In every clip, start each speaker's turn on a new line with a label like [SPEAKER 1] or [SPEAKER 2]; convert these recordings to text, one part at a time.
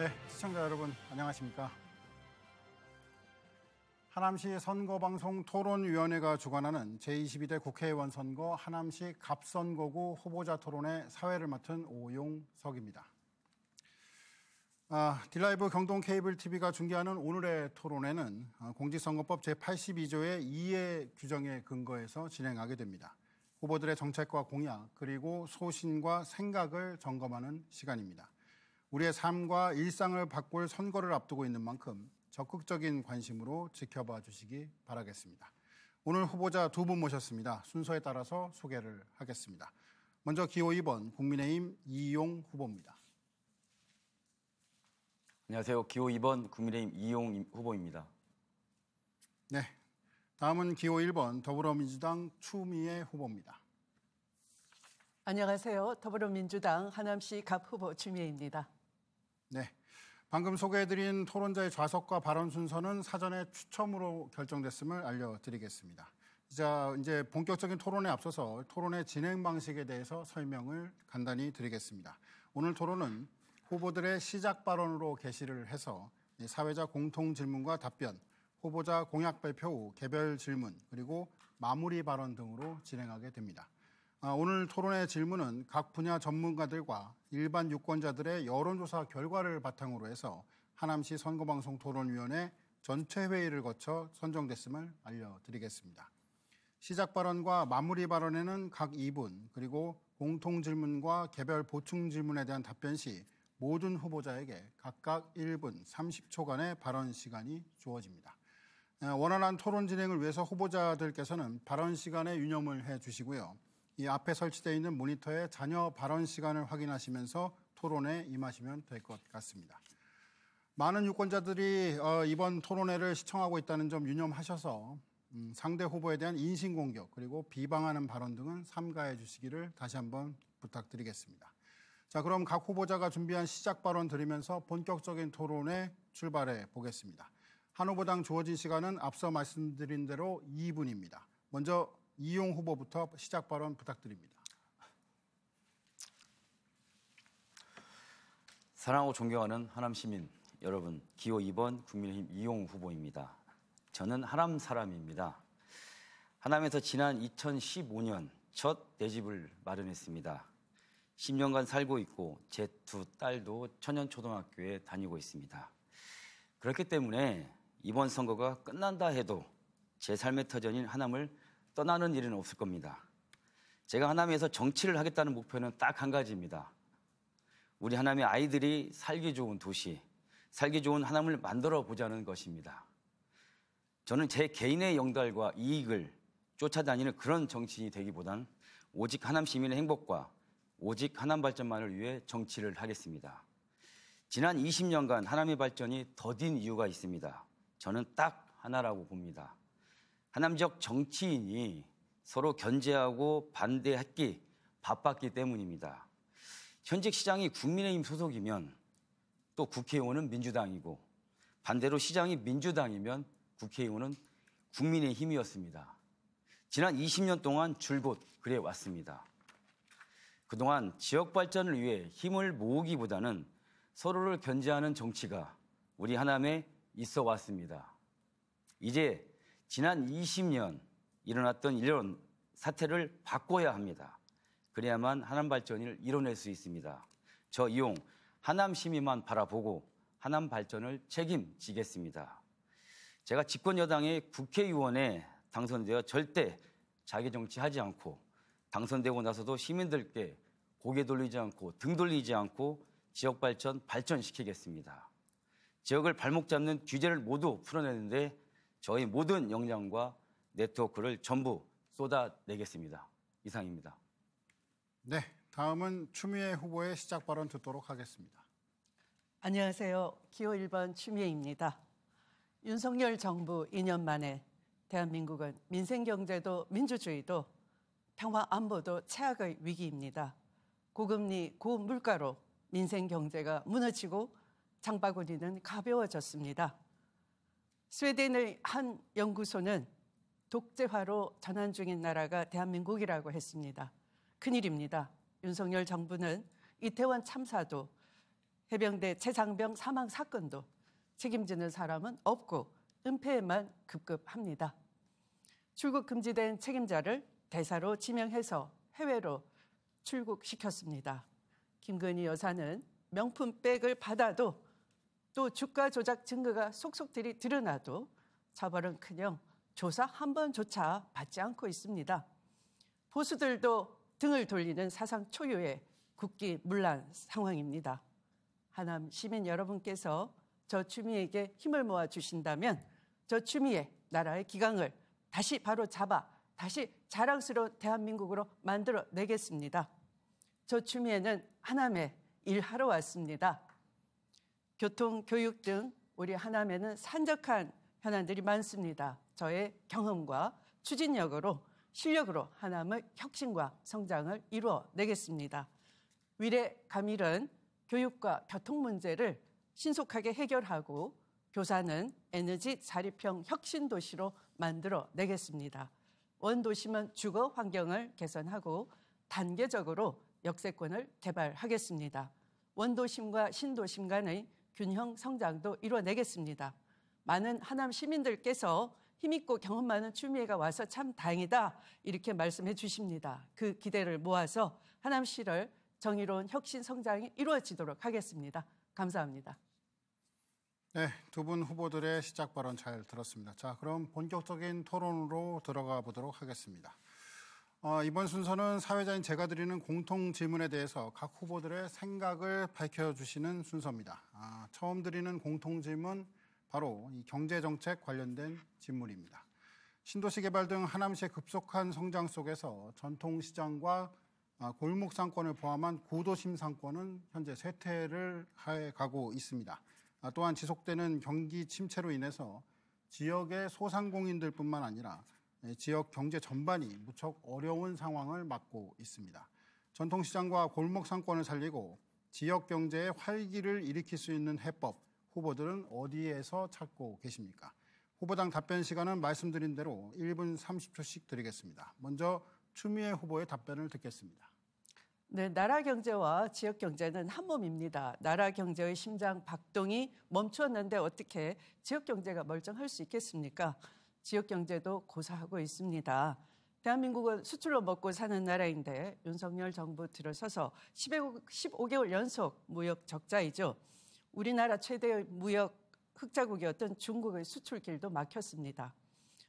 [SPEAKER 1] 네, 시청자 여러분 안녕하십니까? 하남시 선거방송 토론위원회가 주관하는 제22대 국회의원 선거 하남시 갑선거구 후보자 토론회 사회를 맡은 오용석입니다. 딜라이브 경동 케이블 TV가 중계하는 오늘의 토론회는 공직선거법 제82조의 2의 규정에 근거해서 진행하게 됩니다. 후보들의 정책과 공약 그리고 소신과 생각을 점검하는 시간입니다. 우리의 삶과 일상을 바꿀 선거를 앞두고 있는 만큼 적극적인 관심으로 지켜봐 주시기 바라겠습니다. 오늘 후보자 두 분 모셨습니다. 순서에 따라서 소개를 하겠습니다. 먼저 기호 2번 국민의힘 이용 후보입니다.
[SPEAKER 2] 안녕하세요. 기호 2번 국민의힘 이용 후보입니다.
[SPEAKER 1] 네, 다음은 기호 1번 더불어민주당 추미애 후보입니다.
[SPEAKER 3] 안녕하세요. 더불어민주당 하남시 갑 후보 추미애입니다.
[SPEAKER 1] 네, 방금 소개해드린 토론자의 좌석과 발언 순서는 사전에 추첨으로 결정됐음을 알려드리겠습니다. 자, 이제 본격적인 토론에 앞서서 토론의 진행 방식에 대해서 설명을 간단히 드리겠습니다. 오늘 토론은 후보들의 시작 발언으로 개시를 해서 사회자 공통 질문과 답변, 후보자 공약 발표 후 개별 질문, 그리고 마무리 발언 등으로 진행하게 됩니다. 오늘 토론의 질문은 각 분야 전문가들과 일반 유권자들의 여론조사 결과를 바탕으로 해서 하남시 선거방송 토론위원회 전체 회의를 거쳐 선정됐음을 알려드리겠습니다. 시작 발언과 마무리 발언에는 각 2분, 그리고 공통 질문과 개별 보충 질문에 대한 답변 시 모든 후보자에게 각각 1분 30초간의 발언 시간이 주어집니다. 원활한 토론 진행을 위해서 후보자들께서는 발언 시간에 유념을 해 주시고요. 이 앞에 설치되어 있는 모니터에 자녀 발언 시간을 확인하시면서 토론에 임하시면 될 것 같습니다. 많은 유권자들이 이번 토론회를 시청하고 있다는 점 유념하셔서 상대 후보에 대한 인신공격 그리고 비방하는 발언 등은 삼가해 주시기를 다시 한번 부탁드리겠습니다. 자, 그럼 각 후보자가 준비한 시작 발언 드리면서 본격적인 토론에 출발해 보겠습니다. 한 후보당 주어진 시간은 앞서 말씀드린 대로 2분입니다. 먼저 이용 후보부터 시작 발언 부탁드립니다.
[SPEAKER 2] 사랑하고 존경하는 하남 시민 여러분, 기호 2번 국민의힘 이용 후보입니다. 저는 하남 사람입니다. 하남에서 지난 2015년 첫 내 집을 마련했습니다. 10년간 살고 있고 제 두 딸도 천연초등학교에 다니고 있습니다. 그렇기 때문에 이번 선거가 끝난다 해도 제 삶의 터전인 하남을 떠나는 일은 없을 겁니다. 제가 하남에서 정치를 하겠다는 목표는 딱 한 가지입니다. 우리 하남의 아이들이 살기 좋은 도시, 살기 좋은 하남을 만들어 보자는 것입니다. 저는 제 개인의 영달과 이익을 쫓아다니는 그런 정치인이 되기보단 오직 하남 시민의 행복과 오직 하남 발전만을 위해 정치를 하겠습니다. 지난 20년간 하남의 발전이 더딘 이유가 있습니다. 저는 딱 하나라고 봅니다. 하남 지역 정치인이 서로 견제하고 반대하기 바빴기 때문입니다. 현직 시장이 국민의힘 소속이면 또 국회의원은 민주당이고 반대로 시장이 민주당이면 국회의원은 국민의힘이었습니다. 지난 20년 동안 줄곧 그래 왔습니다. 그동안 지역 발전을 위해 힘을 모으기보다는 서로를 견제하는 정치가 우리 하남에 있어 왔습니다. 이제 지난 20년 일어났던 이런 사태를 바꿔야 합니다. 그래야만 하남 발전을 이뤄낼 수 있습니다. 저 이용 하남 시민만 바라보고 하남 발전을 책임지겠습니다. 제가 집권 여당의 국회의원에 당선되어 절대 자기 정치하지 않고 당선되고 나서도 시민들께 고개 돌리지 않고 등 돌리지 않고 지역 발전시키겠습니다. 지역을 발목 잡는 규제를 모두 풀어내는데 저희 모든 역량과 네트워크를 전부 쏟아내겠습니다. 이상입니다.
[SPEAKER 1] 네, 다음은 추미애 후보의 시작 발언 듣도록 하겠습니다.
[SPEAKER 3] 안녕하세요. 기호 1번 추미애입니다. 윤석열 정부 2년 만에 대한민국은 민생경제도 민주주의도 평화 안보도 최악의 위기입니다. 고금리, 고물가로 민생경제가 무너지고 장바구니는 가벼워졌습니다. 스웨덴의 한 연구소는 독재화로 전환 중인 나라가 대한민국이라고 했습니다. 큰일입니다. 윤석열 정부는 이태원 참사도 해병대 최장병 사망 사건도 책임지는 사람은 없고 은폐에만 급급합니다. 출국 금지된 책임자를 대사로 지명해서 해외로 출국시켰습니다. 김건희 여사는 명품백을 받아도 또 주가 조작 증거가 속속들이 드러나도 처벌은커녕 조사 한 번조차 받지 않고 있습니다. 보수들도 등을 돌리는 사상 초유의 국기문란 상황입니다. 하남 시민 여러분께서 저 추미애에게 힘을 모아 주신다면 저 추미애 나라의 기강을 다시 바로 잡아 다시 자랑스러운 대한민국으로 만들어 내겠습니다. 저 추미애는 하남에 일하러 왔습니다. 교통, 교육 등 우리 하남에는 산적한 현안들이 많습니다. 저의 경험과 추진력으로 실력으로 하남의 혁신과 성장을 이루어내겠습니다. 위례 가밀은 교육과 교통 문제를 신속하게 해결하고 교사는 에너지 자립형 혁신 도시로 만들어내겠습니다. 원도심은 주거 환경을 개선하고 단계적으로 역세권을 개발하겠습니다. 원도심과 신도심 간의 균형 성장도 이루어내겠습니다. 많은 하남 시민들께서 힘있고 경험 많은 추미애가 와서 참 다행이다 이렇게 말씀해 주십니다. 그 기대를 모아서 하남시를 정의로운 혁신 성장이 이루어지도록 하겠습니다. 감사합니다.
[SPEAKER 1] 네, 두 분 후보들의 시작 발언 잘 들었습니다. 자, 그럼 본격적인 토론으로 들어가 보도록 하겠습니다. 이번 순서는 사회자인 제가 드리는 공통 질문에 대해서 각 후보들의 생각을 밝혀주시는 순서입니다. 처음 드리는 공통 질문 바로 이 경제정책 관련된 질문입니다. 신도시 개발 등 하남시의 급속한 성장 속에서 전통시장과 골목 상권을 포함한 구도심 상권은 현재 쇠퇴를 해가고 있습니다. 또한 지속되는 경기 침체로 인해서 지역의 소상공인들뿐만 아니라 지역 경제 전반이 무척 어려운 상황을 맞고 있습니다. 전통시장과 골목 상권을 살리고 지역 경제에 활기를 일으킬 수 있는 해법, 후보들은 어디에서 찾고 계십니까? 후보당 답변 시간은 말씀드린 대로 1분 30초씩 드리겠습니다. 먼저 추미애 후보의 답변을 듣겠습니다.
[SPEAKER 3] 네, 나라 경제와 지역 경제는 한 몸입니다. 나라 경제의 심장 박동이 멈추었는데 어떻게 지역 경제가 멀쩡할 수 있겠습니까? 지역 경제도 고사하고 있습니다. 대한민국은 수출로 먹고 사는 나라인데 윤석열 정부 들어서서 15개월 연속 무역 적자이죠. 우리나라 최대의 무역 흑자국이었던 중국의 수출길도 막혔습니다.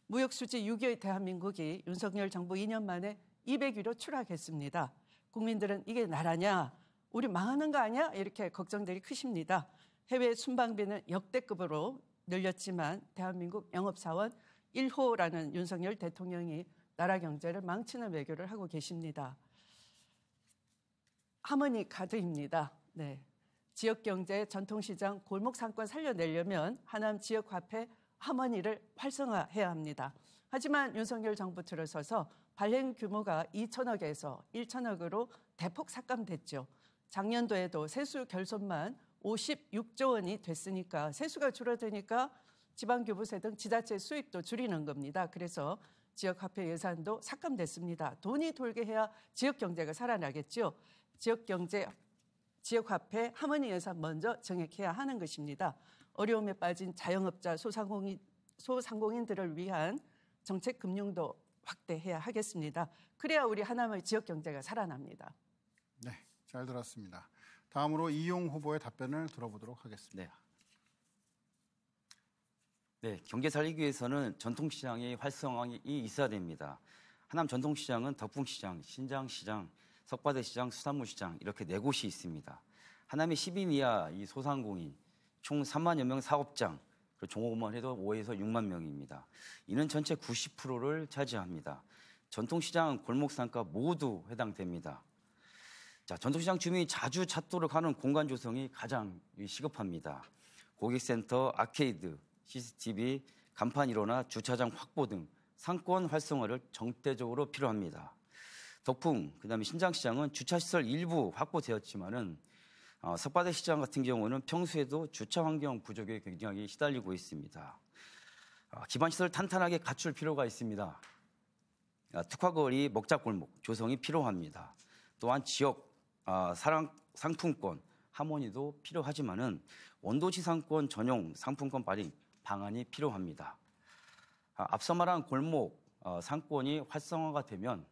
[SPEAKER 3] 무역 수지 6위의 대한민국이 윤석열 정부 2년 만에 200위로 추락했습니다. 국민들은 이게 나라냐? 우리 망하는 거 아니야? 이렇게 걱정들이 크십니다. 해외 순방비는 역대급으로 늘렸지만 대한민국 영업사원 1호라는 윤석열 대통령이 나라 경제를 망치는 외교를 하고 계십니다. 하모니 카드입니다. 네. 지역 경제, 전통시장, 골목 상권 살려내려면 하남 지역화폐 하모니를 활성화해야 합니다. 하지만 윤석열 정부 들어서서 발행 규모가 2천억에서 1천억으로 대폭 삭감됐죠. 작년도에도 세수 결손만 56조 원이 됐으니까 세수가 줄어드니까 지방교부세 등 지자체 수입도 줄이는 겁니다. 그래서 지역화폐 예산도 삭감됐습니다. 돈이 돌게 해야 지역경제가 살아나겠죠. 지역화폐 하모니 예산 먼저 정액해야 하는 것입니다. 어려움에 빠진 자영업자, 소상공인들을 위한 정책 금융도 확대해야 하겠습니다. 그래야 우리 하남의 지역경제가 살아납니다.
[SPEAKER 1] 네, 잘 들었습니다. 다음으로 이용 후보의 답변을 들어보도록 하겠습니다.
[SPEAKER 2] 네, 경제 살리기 위해서는 전통시장의 활성화가 있어야 됩니다. 하남 전통시장은 덕풍시장, 신장시장, 석바대시장, 수산물시장 이렇게 4곳이 있습니다. 하남의 10인 이하 이 소상공인 총 3만여 명 사업장, 종업원만 해도 5에서 6만 명입니다. 이는 전체 90%를 차지합니다. 전통시장, 골목상가 모두 해당됩니다. 자, 전통시장 주민이 자주 찾도록 하는 공간 조성이 가장 시급합니다. 고객센터, 아케이드, CCTV, 간판 1호나 주차장 확보 등 상권 활성화를 정대적으로 필요합니다. 덕풍, 그다음에 신장시장은 주차시설 일부 확보되었지만은 석바대 시장 같은 경우는 평소에도 주차 환경 부족에 굉장히 시달리고 있습니다. 기반시설 탄탄하게 갖출 필요가 있습니다. 특화거리, 먹자골목 조성이 필요합니다. 또한 지역 상품권, 하모니도 필요하지만은 원도시 상권 전용 상품권 발행 방안이 필요합니다. 앞서 말한 골목 상권이 활성화가 되면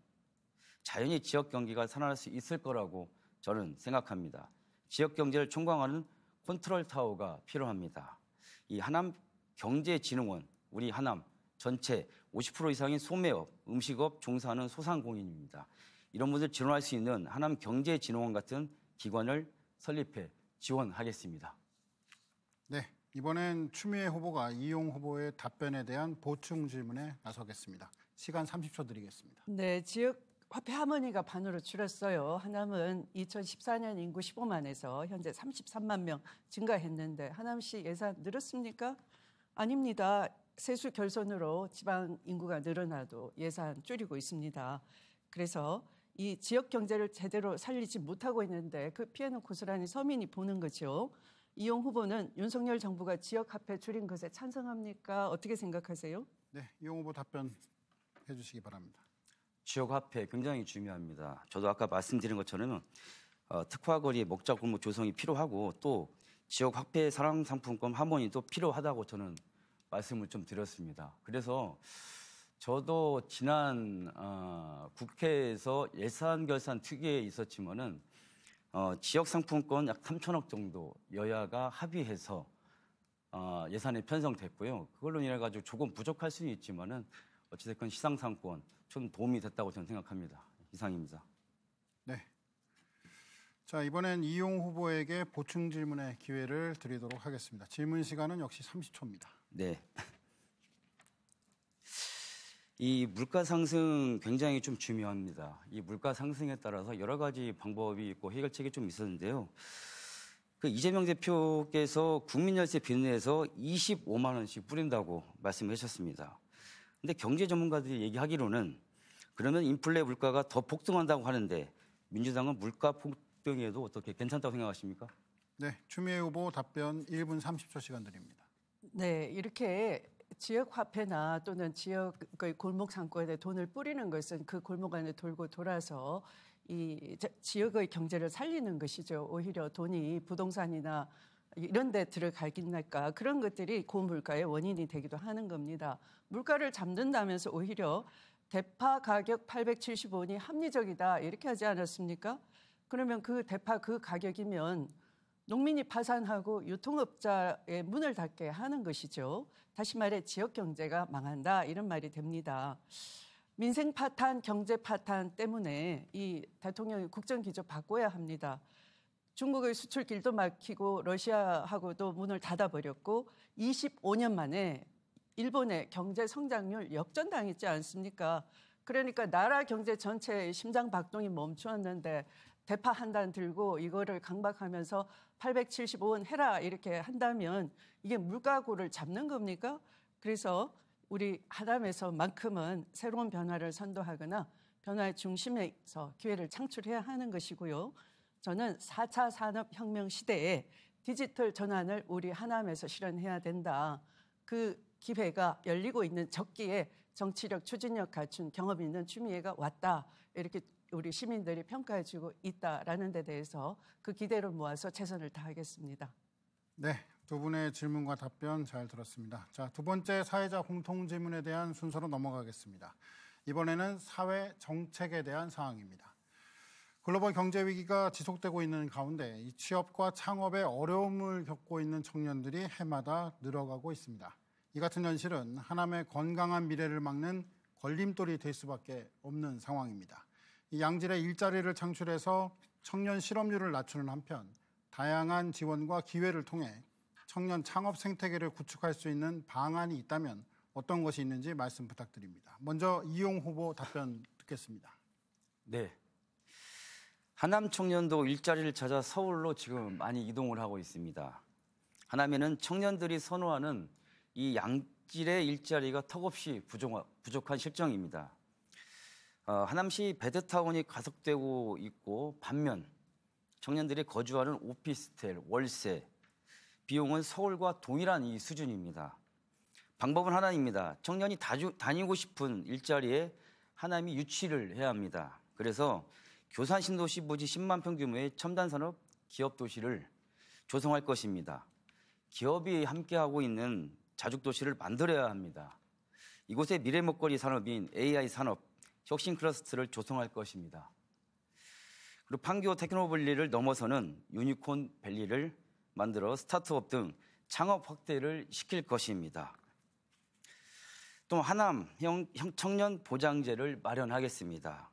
[SPEAKER 2] 자연히 지역 경기가 살아날 수 있을 거라고 저는 생각합니다. 지역 경제를 총괄하는 컨트롤 타워가 필요합니다. 이 하남 경제진흥원, 우리 하남 전체 50% 이상인 소매업, 음식업 종사하는 소상공인입니다. 이런 분들 지원할 수 있는 하남 경제진흥원 같은 기관을 설립해 지원하겠습니다.
[SPEAKER 1] 네, 이번엔 추미애 후보가 이용 후보의 답변에 대한 보충 질문에 나서겠습니다. 시간 30초 드리겠습니다.
[SPEAKER 3] 네, 지역 화폐 하모니가 반으로 줄었어요. 하남은 2014년 인구 15만에서 현재 33만 명 증가했는데 하남시 예산 늘었습니까? 아닙니다. 세수 결손으로 지방 인구가 늘어나도 예산 줄이고 있습니다. 그래서 이 지역 경제를 제대로 살리지 못하고 있는데 그 피해는 고스란히 서민이 보는 거죠. 이용 후보는 윤석열 정부가 지역 화폐 줄인 것에 찬성합니까? 어떻게 생각하세요?
[SPEAKER 1] 네, 이용 후보 답변해 주시기 바랍니다.
[SPEAKER 2] 지역 화폐 굉장히 중요합니다. 저도 아까 말씀드린 것처럼 특화거리 먹자 골목 조성이 필요하고 또 지역 화폐 사랑 상품권 하모니도 필요하다고 저는 말씀을 좀 드렸습니다. 그래서 저도 지난 국회에서 예산 결산 특위에 있었지만은 지역 상품권 약 3천억 정도 여야가 합의해서 예산이 편성됐고요. 그걸로 인해 가지고 조금 부족할 수는 있지만은 어찌됐건 시상 상권 좀 도움이 됐다고 저는 생각합니다. 이상입니다.
[SPEAKER 1] 네. 자, 이번엔 이용 후보에게 보충 질문의 기회를 드리도록 하겠습니다. 질문 시간은 역시 30초입니다.
[SPEAKER 2] 네. 이 물가 상승 굉장히 좀 중요합니다. 이 물가 상승에 따라서 여러 가지 방법이 있고 해결책이 좀 있었는데요. 그 이재명 대표께서 국민열세 빚내서 25만 원씩 뿌린다고 말씀을 하셨습니다. 근데 경제 전문가들이 얘기하기로는 그러면 인플레 물가가 더 폭등한다고 하는데 민주당은 물가 폭등에도 어떻게 괜찮다고 생각하십니까?
[SPEAKER 1] 네, 추미애 후보 답변 1분 30초 시간 드립니다.
[SPEAKER 3] 네, 이렇게 지역 화폐나 또는 지역의 골목 상권에 돈을 뿌리는 것은 그 골목 안에 돌고 돌아서 이 지역의 경제를 살리는 것이죠. 오히려 돈이 부동산이나 이런 데 들어가기니까 그런 것들이 고물가의 원인이 되기도 하는 겁니다. 물가를 잡는다면서 오히려 대파 가격 875원이 합리적이다 이렇게 하지 않았습니까? 그러면 그 대파 그 가격이면 농민이 파산하고 유통업자의 문을 닫게 하는 것이죠. 다시 말해 지역 경제가 망한다 이런 말이 됩니다. 민생 파탄, 경제 파탄 때문에 이 대통령이 국정 기조 바꿔야 합니다. 중국의 수출길도 막히고 러시아하고도 문을 닫아버렸고 25년 만에 일본의 경제 성장률 역전당했지 않습니까? 그러니까 나라 경제 전체의 심장 박동이 멈추었는데 대파 한 단 들고 이거를 강박하면서 875원 해라 이렇게 한다면 이게 물가고를 잡는 겁니까? 그래서 우리 하남에서만큼은 새로운 변화를 선도하거나 변화의 중심에서 기회를 창출해야 하는 것이고요. 저는 4차 산업혁명 시대에 디지털 전환을 우리 하남에서 실현해야 된다. 그 기회가 열리고 있는 적기에 정치력, 추진력 갖춘 경험 있는 추미애가 왔다. 이렇게 우리 시민들이 평가해주고 있다라는 데 대해서 그 기대를 모아서 최선을 다하겠습니다.
[SPEAKER 1] 네, 두 분의 질문과 답변 잘 들었습니다. 자, 두 번째 사회자 공통 질문에 대한 순서로 넘어가겠습니다. 이번에는 사회 정책에 대한 사항입니다. 글로벌 경제 위기가 지속되고 있는 가운데 이 취업과 창업에 어려움을 겪고 있는 청년들이 해마다 늘어가고 있습니다. 이 같은 현실은 하남의 건강한 미래를 막는 걸림돌이 될 수밖에 없는 상황입니다. 이 양질의 일자리를 창출해서 청년 실업률을 낮추는 한편 다양한 지원과 기회를 통해 청년 창업 생태계를 구축할 수 있는 방안이 있다면 어떤 것이 있는지 말씀 부탁드립니다. 먼저 이용 후보 답변 듣겠습니다.
[SPEAKER 2] 네. 하남 청년도 일자리를 찾아 서울로 지금 많이 이동을 하고 있습니다. 하남에는 청년들이 선호하는 이 양질의 일자리가 턱없이 부족한 실정입니다. 하남시 베드타운이 가속되고 있고 반면 청년들이 거주하는 오피스텔, 월세, 비용은 서울과 동일한 이 수준입니다. 방법은 하나입니다. 청년이 다니고 싶은 일자리에 하남이 유치를 해야 합니다. 그래서 교산 신도시 부지 10만 평 규모의 첨단산업 기업도시를 조성할 것입니다. 기업이 함께하고 있는 자죽도시를 만들어야 합니다. 이곳에 미래 먹거리 산업인 AI 산업, 혁신 클러스터를 조성할 것입니다. 그리고 판교 테크노밸리를 넘어서는 유니콘 밸리를 만들어 스타트업 등 창업 확대를 시킬 것입니다. 또 하남형 청년 보장제를 마련하겠습니다.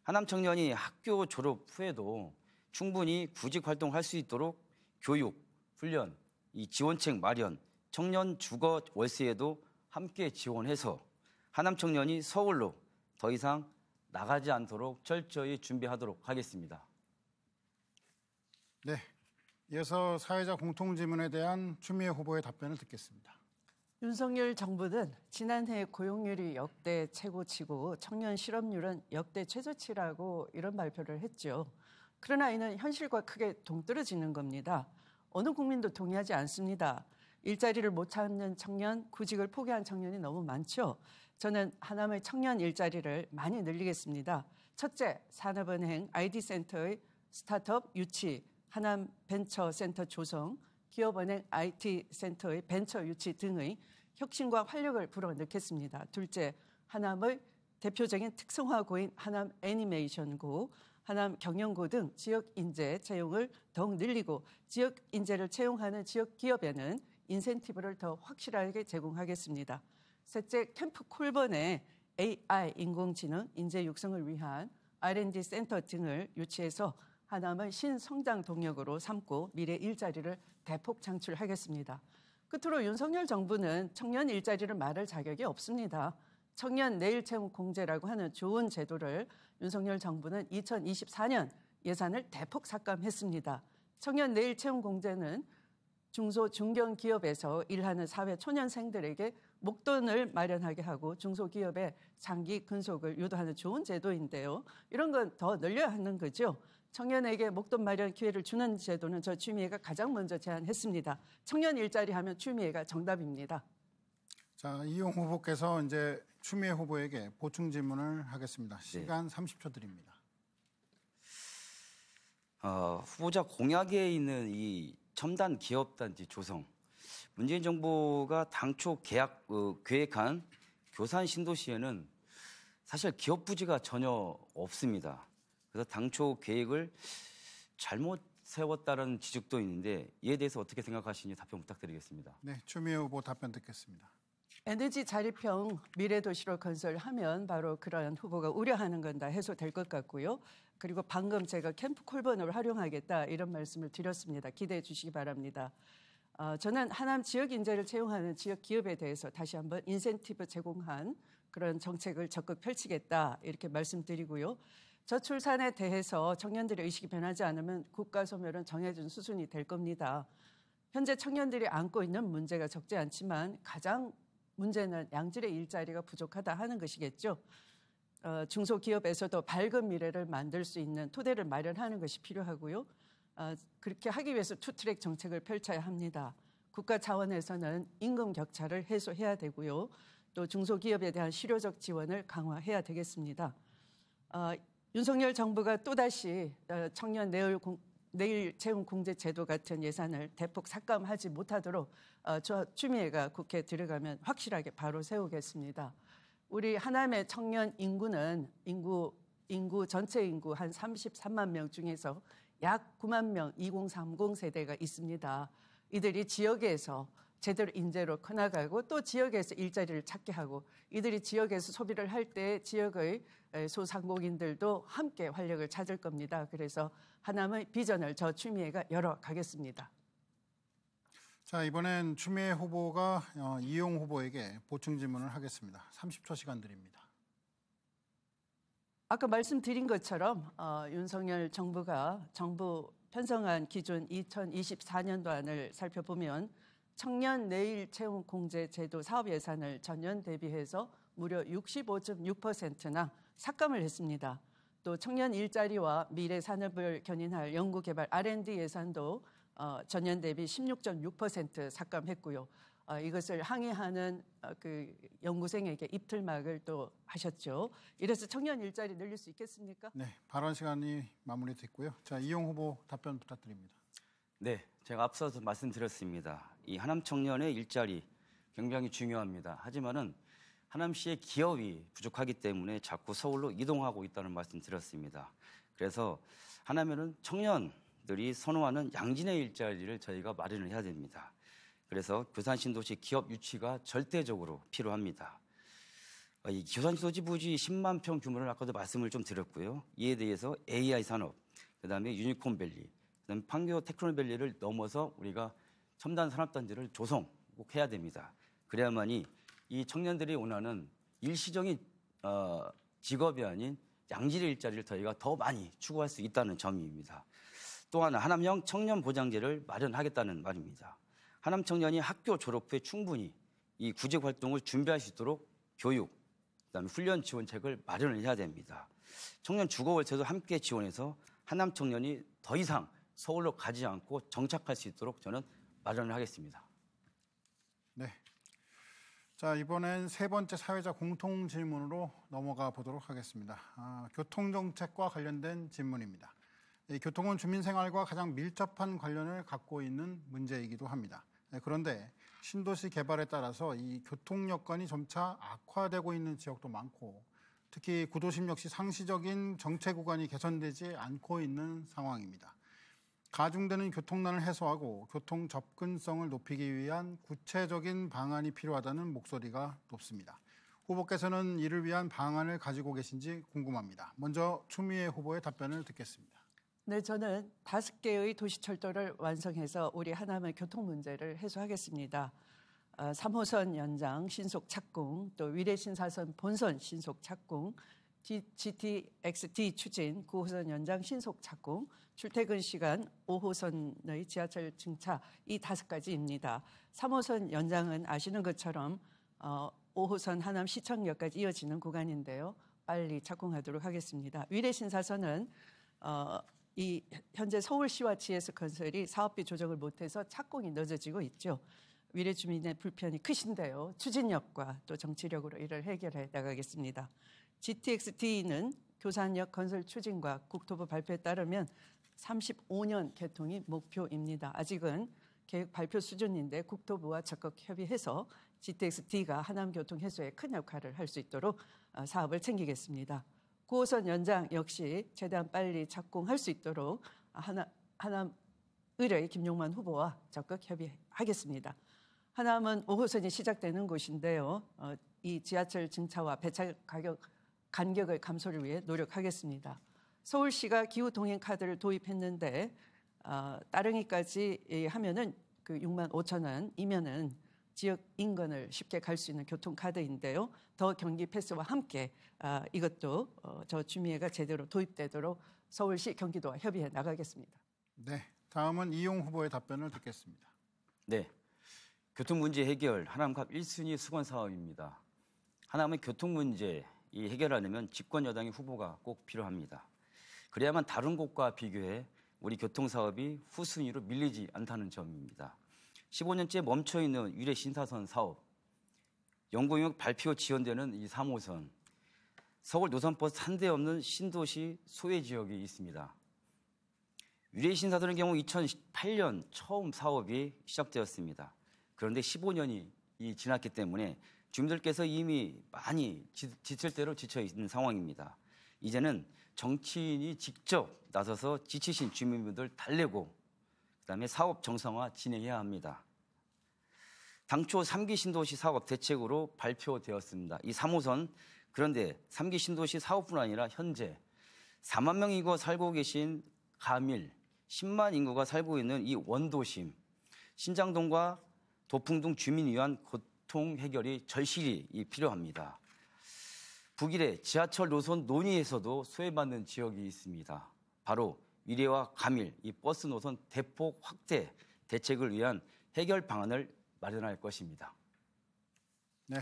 [SPEAKER 2] 하남 청년이 학교 졸업 후에도 충분히 구직 활동할 수 있도록 교육, 훈련, 이 지원책 마련, 청년 주거 월세에도 함께 지원해서 하남 청년이 서울로 더 이상 나가지 않도록 철저히 준비하도록 하겠습니다.
[SPEAKER 1] 네, 이어서 사회자 공통질문에 대한 추미애 후보의 답변을 듣겠습니다.
[SPEAKER 3] 윤석열 정부는 지난해 고용률이 역대 최고치고 청년 실업률은 역대 최저치라고 이런 발표를 했죠. 그러나 이는 현실과 크게 동떨어지는 겁니다. 어느 국민도 동의하지 않습니다. 일자리를 못 찾는 청년, 구직을 포기한 청년이 너무 많죠. 저는 하남의 청년 일자리를 많이 늘리겠습니다. 첫째, 산업은행 ID센터의 스타트업 유치, 하남 벤처센터 조성, 기업은행 IT센터의 벤처 유치 등의 혁신과 활력을 불어넣겠습니다. 둘째, 하남의 대표적인 특성화고인 하남 애니메이션고, 하남 경영고 등 지역 인재 채용을 더욱 늘리고 지역 인재를 채용하는 지역 기업에는 인센티브를 더 확실하게 제공하겠습니다. 셋째, 캠프 콜번에 AI 인공지능 인재 육성을 위한 R&D 센터 등을 유치해서 하남의 신성장 동력으로 삼고 미래 일자리를 대폭 창출하겠습니다. 끝으로 윤석열 정부는 청년 일자리를 말할 자격이 없습니다. 청년 내일 채용 공제라고 하는 좋은 제도를 윤석열 정부는 2024년 예산을 대폭 삭감했습니다. 청년 내일 채용 공제는 중소 중견기업에서 일하는 사회 초년생들에게 목돈을 마련하게 하고 중소기업의 장기 근속을 유도하는 좋은 제도인데요. 이런 건 더 늘려야 하는 거죠. 청년에게 목돈 마련 기회를 주는 제도는 저 추미애가 가장 먼저 제안했습니다. 청년 일자리 하면 추미애가 정답입니다.
[SPEAKER 1] 자, 이용 후보께서 이제 추미애 후보에게 보충 질문을 하겠습니다. 시간 30초 드립니다.
[SPEAKER 2] 후보자 공약에 있는 이 첨단 기업단지 조성, 문재인 정부가 당초 계획한 교산 신도시에는 사실 기업 부지가 전혀 없습니다. 그래서 당초 계획을 잘못 세웠다는 지적도 있는데 이에 대해서 어떻게 생각하시는지 답변 부탁드리겠습니다.
[SPEAKER 1] 네, 추미애 후보 답변 듣겠습니다.
[SPEAKER 3] 에너지 자립형 미래도시로 건설하면 바로 그런 후보가 우려하는 건 다 해소될 것 같고요. 그리고 방금 제가 캠프 콜번을 활용하겠다 이런 말씀을 드렸습니다. 기대해 주시기 바랍니다. 저는 하남 지역 인재를 채용하는 지역 기업에 대해서 다시 한번 인센티브 제공한 그런 정책을 적극 펼치겠다 이렇게 말씀드리고요. 저출산에 대해서 청년들의 의식이 변하지 않으면 국가 소멸은 정해진 수순이 될 겁니다. 현재 청년들이 안고 있는 문제가 적지 않지만 가장 문제는 양질의 일자리가 부족하다 하는 것이겠죠. 중소기업에서도 밝은 미래를 만들 수 있는 토대를 마련하는 것이 필요하고요. 그렇게 하기 위해서 투트랙 정책을 펼쳐야 합니다. 국가 차원에서는 임금 격차를 해소해야 되고요. 또 중소기업에 대한 실효적 지원을 강화해야 되겠습니다. 윤석열 정부가 또다시 청년 내일 채용 공제 제도 같은 예산을 대폭 삭감하지 못하도록 저 추미애가 국회에 들어가면 확실하게 바로 세우겠습니다. 우리 하남의 청년 인구는 인구 전체 인구 한 33만 명 중에서 약 9만 명 2030 세대가 있습니다. 이들이 지역에서 제대로 인재로 커나가고 또 지역에서 일자리를 찾게 하고 이들이 지역에서 소비를 할 때 지역의 소상공인들도 함께 활력을 찾을 겁니다. 그래서 하남의 비전을 저 추미애가 열어가겠습니다.
[SPEAKER 1] 자, 이번엔 추미애 후보가 이용 후보에게 보충 질문을 하겠습니다. 30초 시간 드립니다.
[SPEAKER 3] 아까 말씀드린 것처럼 윤석열 정부가 정부 편성한 기준 2024년도안을 살펴보면 청년 내일 채용 공제 제도 사업 예산을 전년 대비해서 무려 65.6%나 삭감을 했습니다. 또 청년 일자리와 미래 산업을 견인할 연구개발 R&D 예산도 전년 대비 16.6% 삭감했고요. 이것을 항의하는 그 연구생에게 입틀막을 또 하셨죠. 이래서 청년 일자리 늘릴 수 있겠습니까?
[SPEAKER 1] 네, 발언 시간이 마무리됐고요. 자, 이용 후보 답변 부탁드립니다.
[SPEAKER 2] 네, 제가 앞서서 말씀드렸습니다. 이 하남 청년의 일자리 굉장히 중요합니다. 하지만은 하남시의 기업이 부족하기 때문에 자꾸 서울로 이동하고 있다는 말씀 드렸습니다. 그래서 하남에는 청년들이 선호하는 양진의 일자리를 저희가 마련을 해야 됩니다. 그래서 교산신도시 기업 유치가 절대적으로 필요합니다. 이 교산신도시 부지 10만 평 규모를 아까도 말씀을 좀 드렸고요. 이에 대해서 AI 산업, 그다음에 유니콘밸리, 그다음에 판교 테크노밸리를 넘어서 우리가 첨단 산업단지를 조성 꼭 해야 됩니다. 그래야만이 이 청년들이 원하는 일시적인 직업이 아닌 양질의 일자리를 저희가 더 많이 추구할 수 있다는 점입니다. 또 하나 하남형 청년 보장제를 마련하겠다는 말입니다. 하남 청년이 학교 졸업 후에 충분히 이 구직 활동을 준비할 수 있도록 교육, 그다음에 훈련 지원책을 마련을 해야 됩니다. 청년 주거월세도 함께 지원해서 하남 청년이 더 이상 서울로 가지 않고 정착할 수 있도록 저는 마련을 하겠습니다.
[SPEAKER 1] 네. 자, 이번엔 세 번째 사회자 공통 질문으로 넘어가 보도록 하겠습니다. 교통정책과 관련된 질문입니다. 이 교통은 주민생활과 가장 밀접한 관련을 갖고 있는 문제이기도 합니다. 그런데 신도시 개발에 따라서 이 교통 여건이 점차 악화되고 있는 지역도 많고 특히 구도심 역시 상시적인 정체 구간이 개선되지 않고 있는 상황입니다. 가중되는 교통난을 해소하고 교통 접근성을 높이기 위한 구체적인 방안이 필요하다는 목소리가 높습니다. 후보께서는 이를 위한 방안을 가지고 계신지 궁금합니다. 먼저 추미애 후보의 답변을 듣겠습니다.
[SPEAKER 3] 네, 저는 5개의 도시철도를 완성해서 우리 하남의 교통 문제를 해소하겠습니다. 3호선 연장 신속 착공, 또 위례신사선 본선 신속 착공, GTX-D 추진 9호선 연장 신속 착공, 출퇴근 시간 5호선의 지하철 증차 이 5가지입니다. 3호선 연장은 아시는 것처럼 5호선 하남 시청역까지 이어지는 구간인데요. 빨리 착공하도록 하겠습니다. 위례신사선은 이 현재 서울시와 GS 건설이 사업비 조정을 못해서 착공이 늦어지고 있죠. 위례 주민의 불편이 크신데요. 추진력과 또 정치력으로 이를 해결해 나가겠습니다. GTX-D는 교산역 건설 추진과 국토부 발표에 따르면 35년 개통이 목표입니다. 아직은 계획 발표 수준인데 국토부와 적극 협의해서 GTX-D가 하남 교통 해소에 큰 역할을 할 수 있도록 사업을 챙기겠습니다. 9호선 연장 역시 최대한 빨리 착공할 수 있도록 하남 의뢰 김용만 후보와 적극 협의하겠습니다. 하남은 5호선이 시작되는 곳인데요. 이 지하철 증차와 배차 가격 간격의 감소를 위해 노력하겠습니다. 서울시가 기후 동행 카드를 도입했는데 따릉이까지 하면은 그 6만 5천 원이면은 지역 인근을 쉽게 갈 수 있는 교통 카드인데요. 더 경기 패스와 함께 이것도 저 추미애가 제대로 도입되도록 서울시 경기도와 협의해 나가겠습니다.
[SPEAKER 1] 네, 다음은 이용 후보의 답변을 듣겠습니다.
[SPEAKER 2] 네, 교통 문제 해결 하남갑 1순위 수건 사업입니다. 하남의 교통 문제 이 해결하려면 집권 여당의 후보가 꼭 필요합니다. 그래야만 다른 곳과 비교해 우리 교통 사업이 후순위로 밀리지 않다는 점입니다. 15년째 멈춰있는 위례 신사선 사업, 연구용역 발표 지연되는 이 3호선, 서울 노선버스 한 대 없는 신도시 소외 지역이 있습니다. 위례 신사선의 경우 2018년 처음 사업이 시작되었습니다. 그런데 15년이 지났기 때문에 주민들께서 이미 많이 지칠 대로 지쳐 있는 상황입니다. 이제는 정치인이 직접 나서서 지치신 주민분들 달래고 그다음에 사업 정상화 진행해야 합니다. 당초 3기 신도시 사업 대책으로 발표되었습니다. 이 3호선 그런데 3기 신도시 사업뿐 아니라 현재 4만 명 인구가 살고 계신 가밀, 10만 인구가 살고 있는 이 원도심, 신장동과 도풍동 주민을 위한 교통 해결이 절실히 필요합니다. 북일의 지하철 노선 논의에서도 소외받는 지역이 있습니다. 바로 위례와 가밀 이 버스 노선 대폭 확대 대책을 위한 해결 방안을 마련할 것입니다.
[SPEAKER 1] 네,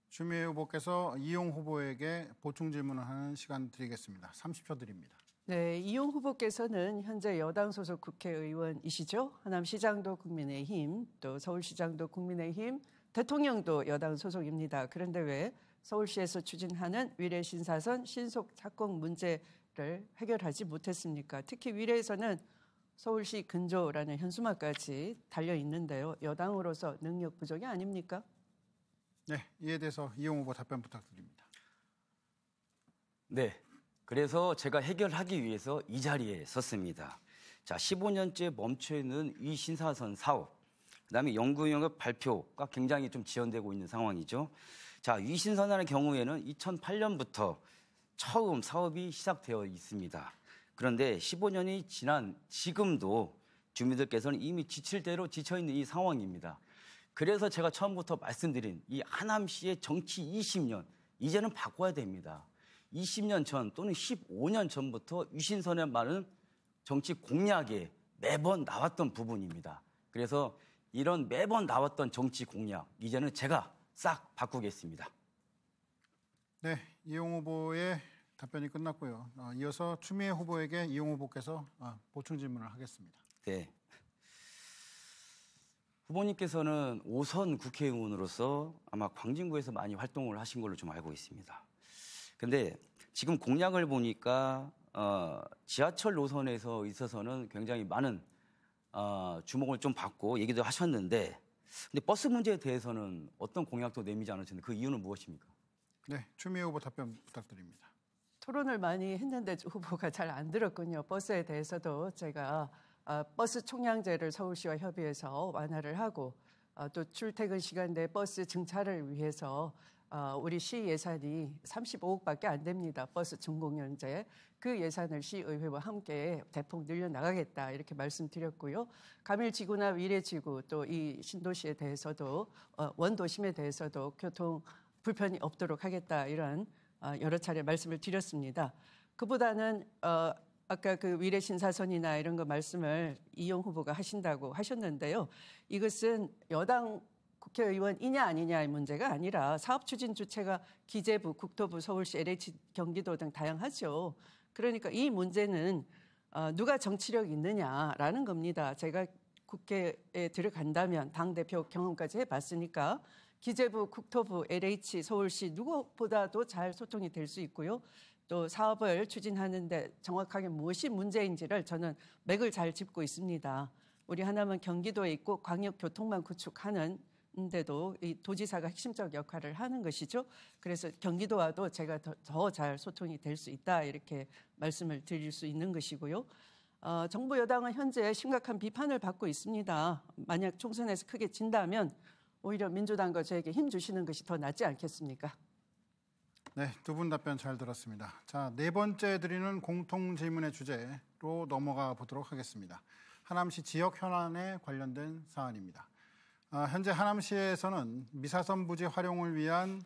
[SPEAKER 1] 추미애 후보께서 이용 후보에게 보충 질문을 하는 시간 드리겠습니다. 30초 드립니다.
[SPEAKER 3] 네, 이용 후보께서는 현재 여당 소속 국회의원이시죠. 하남시장도 국민의힘, 또 서울시장도 국민의힘, 대통령도 여당 소속입니다. 그런데 왜 서울시에서 추진하는 위례 신사선 신속 착공 문제를 해결하지 못했습니까? 특히 위례에서는 서울시 근조라는 현수막까지 달려 있는데요. 여당으로서 능력 부족이 아닙니까?
[SPEAKER 1] 네, 이에 대해서 이용 후보 답변 부탁드립니다.
[SPEAKER 2] 네, 그래서 제가 해결하기 위해서 이 자리에 섰습니다. 자, 15년째 멈춰있는 이 신사선 사업, 그다음에 연구 영역 발표가 굉장히 좀 지연되고 있는 상황이죠. 자, 이 신선안의 경우에는 2008년부터 처음 사업이 시작되어 있습니다. 그런데 15년이 지난 지금도 주민들께서는 이미 지칠 대로 지쳐있는 이 상황입니다. 그래서 제가 처음부터 말씀드린 이 하남시의 정치 20년, 이제는 바꿔야 됩니다. 20년 전 또는 15년 전부터 유신선의 말은 정치 공약에 매번 나왔던 부분입니다. 그래서 이런 매번 나왔던 정치 공약, 이제는 제가 싹 바꾸겠습니다.
[SPEAKER 1] 네, 이용 후보의 답변이 끝났고요. 이어서 추미애 후보에게 이용 후보께서 보충 질문을 하겠습니다.
[SPEAKER 2] 네. 후보님께서는 5선 국회의원으로서 아마 광진구에서 많이 활동을 하신 걸로 좀 알고 있습니다. 근데 지금 공약을 보니까 지하철 노선에서 있어서는 굉장히 많은 주목을 좀 받고 얘기도 하셨는데, 근데 버스 문제에 대해서는 어떤 공약도 내미지 않으셨는데 그 이유는 무엇입니까?
[SPEAKER 1] 네, 추미애 후보 답변 부탁드립니다.
[SPEAKER 3] 토론을 많이 했는데 후보가 잘 안 들었군요. 버스에 대해서도 제가 버스 총량제를 서울시와 협의해서 완화를 하고 또 출퇴근 시간 내 버스 증차를 위해서 우리 시 예산이 35억밖에 안 됩니다. 버스 준공연제. 그 예산을 시의회와 함께 대폭 늘려나가겠다 이렇게 말씀드렸고요. 감일지구나 위례지구 또 이 신도시에 대해서도 원도심에 대해서도 교통 불편이 없도록 하겠다 이런 여러 차례 말씀을 드렸습니다. 그보다는 아까 그 위례 신사선이나 이런 거 말씀을 이용 후보가 하신다고 하셨는데요. 이것은 여당 국회의원이냐 아니냐의 문제가 아니라 사업 추진 주체가 기재부, 국토부, 서울시, LH, 경기도 등 다양하죠. 그러니까 이 문제는 누가 정치력 있느냐라는 겁니다. 제가 국회에 들어간다면 당대표 경험까지 해봤으니까 기재부, 국토부, LH, 서울시 누구보다도 잘 소통이 될 수 있고요. 또 사업을 추진하는데 정확하게 무엇이 문제인지를 저는 맥을 잘 짚고 있습니다. 우리 하나만 경기도에 있고 광역교통망 구축하는 데도 이 도지사가 핵심적 역할을 하는 것이죠. 그래서 경기도와도 제가 더 잘 소통이 될 수 있다 이렇게 말씀을 드릴 수 있는 것이고요. 정부 여당은 현재 심각한 비판을 받고 있습니다. 만약 총선에서 크게 진다면 오히려 민주당과 저에게 힘 주시는 것이 더 낫지 않겠습니까?
[SPEAKER 1] 네, 두 분 답변 잘 들었습니다. 자, 네 번째 드리는 공통 질문의 주제로 넘어가 보도록 하겠습니다. 하남시 지역 현안에 관련된 사안입니다. 현재 하남시에서는 미사선 부지 활용을 위한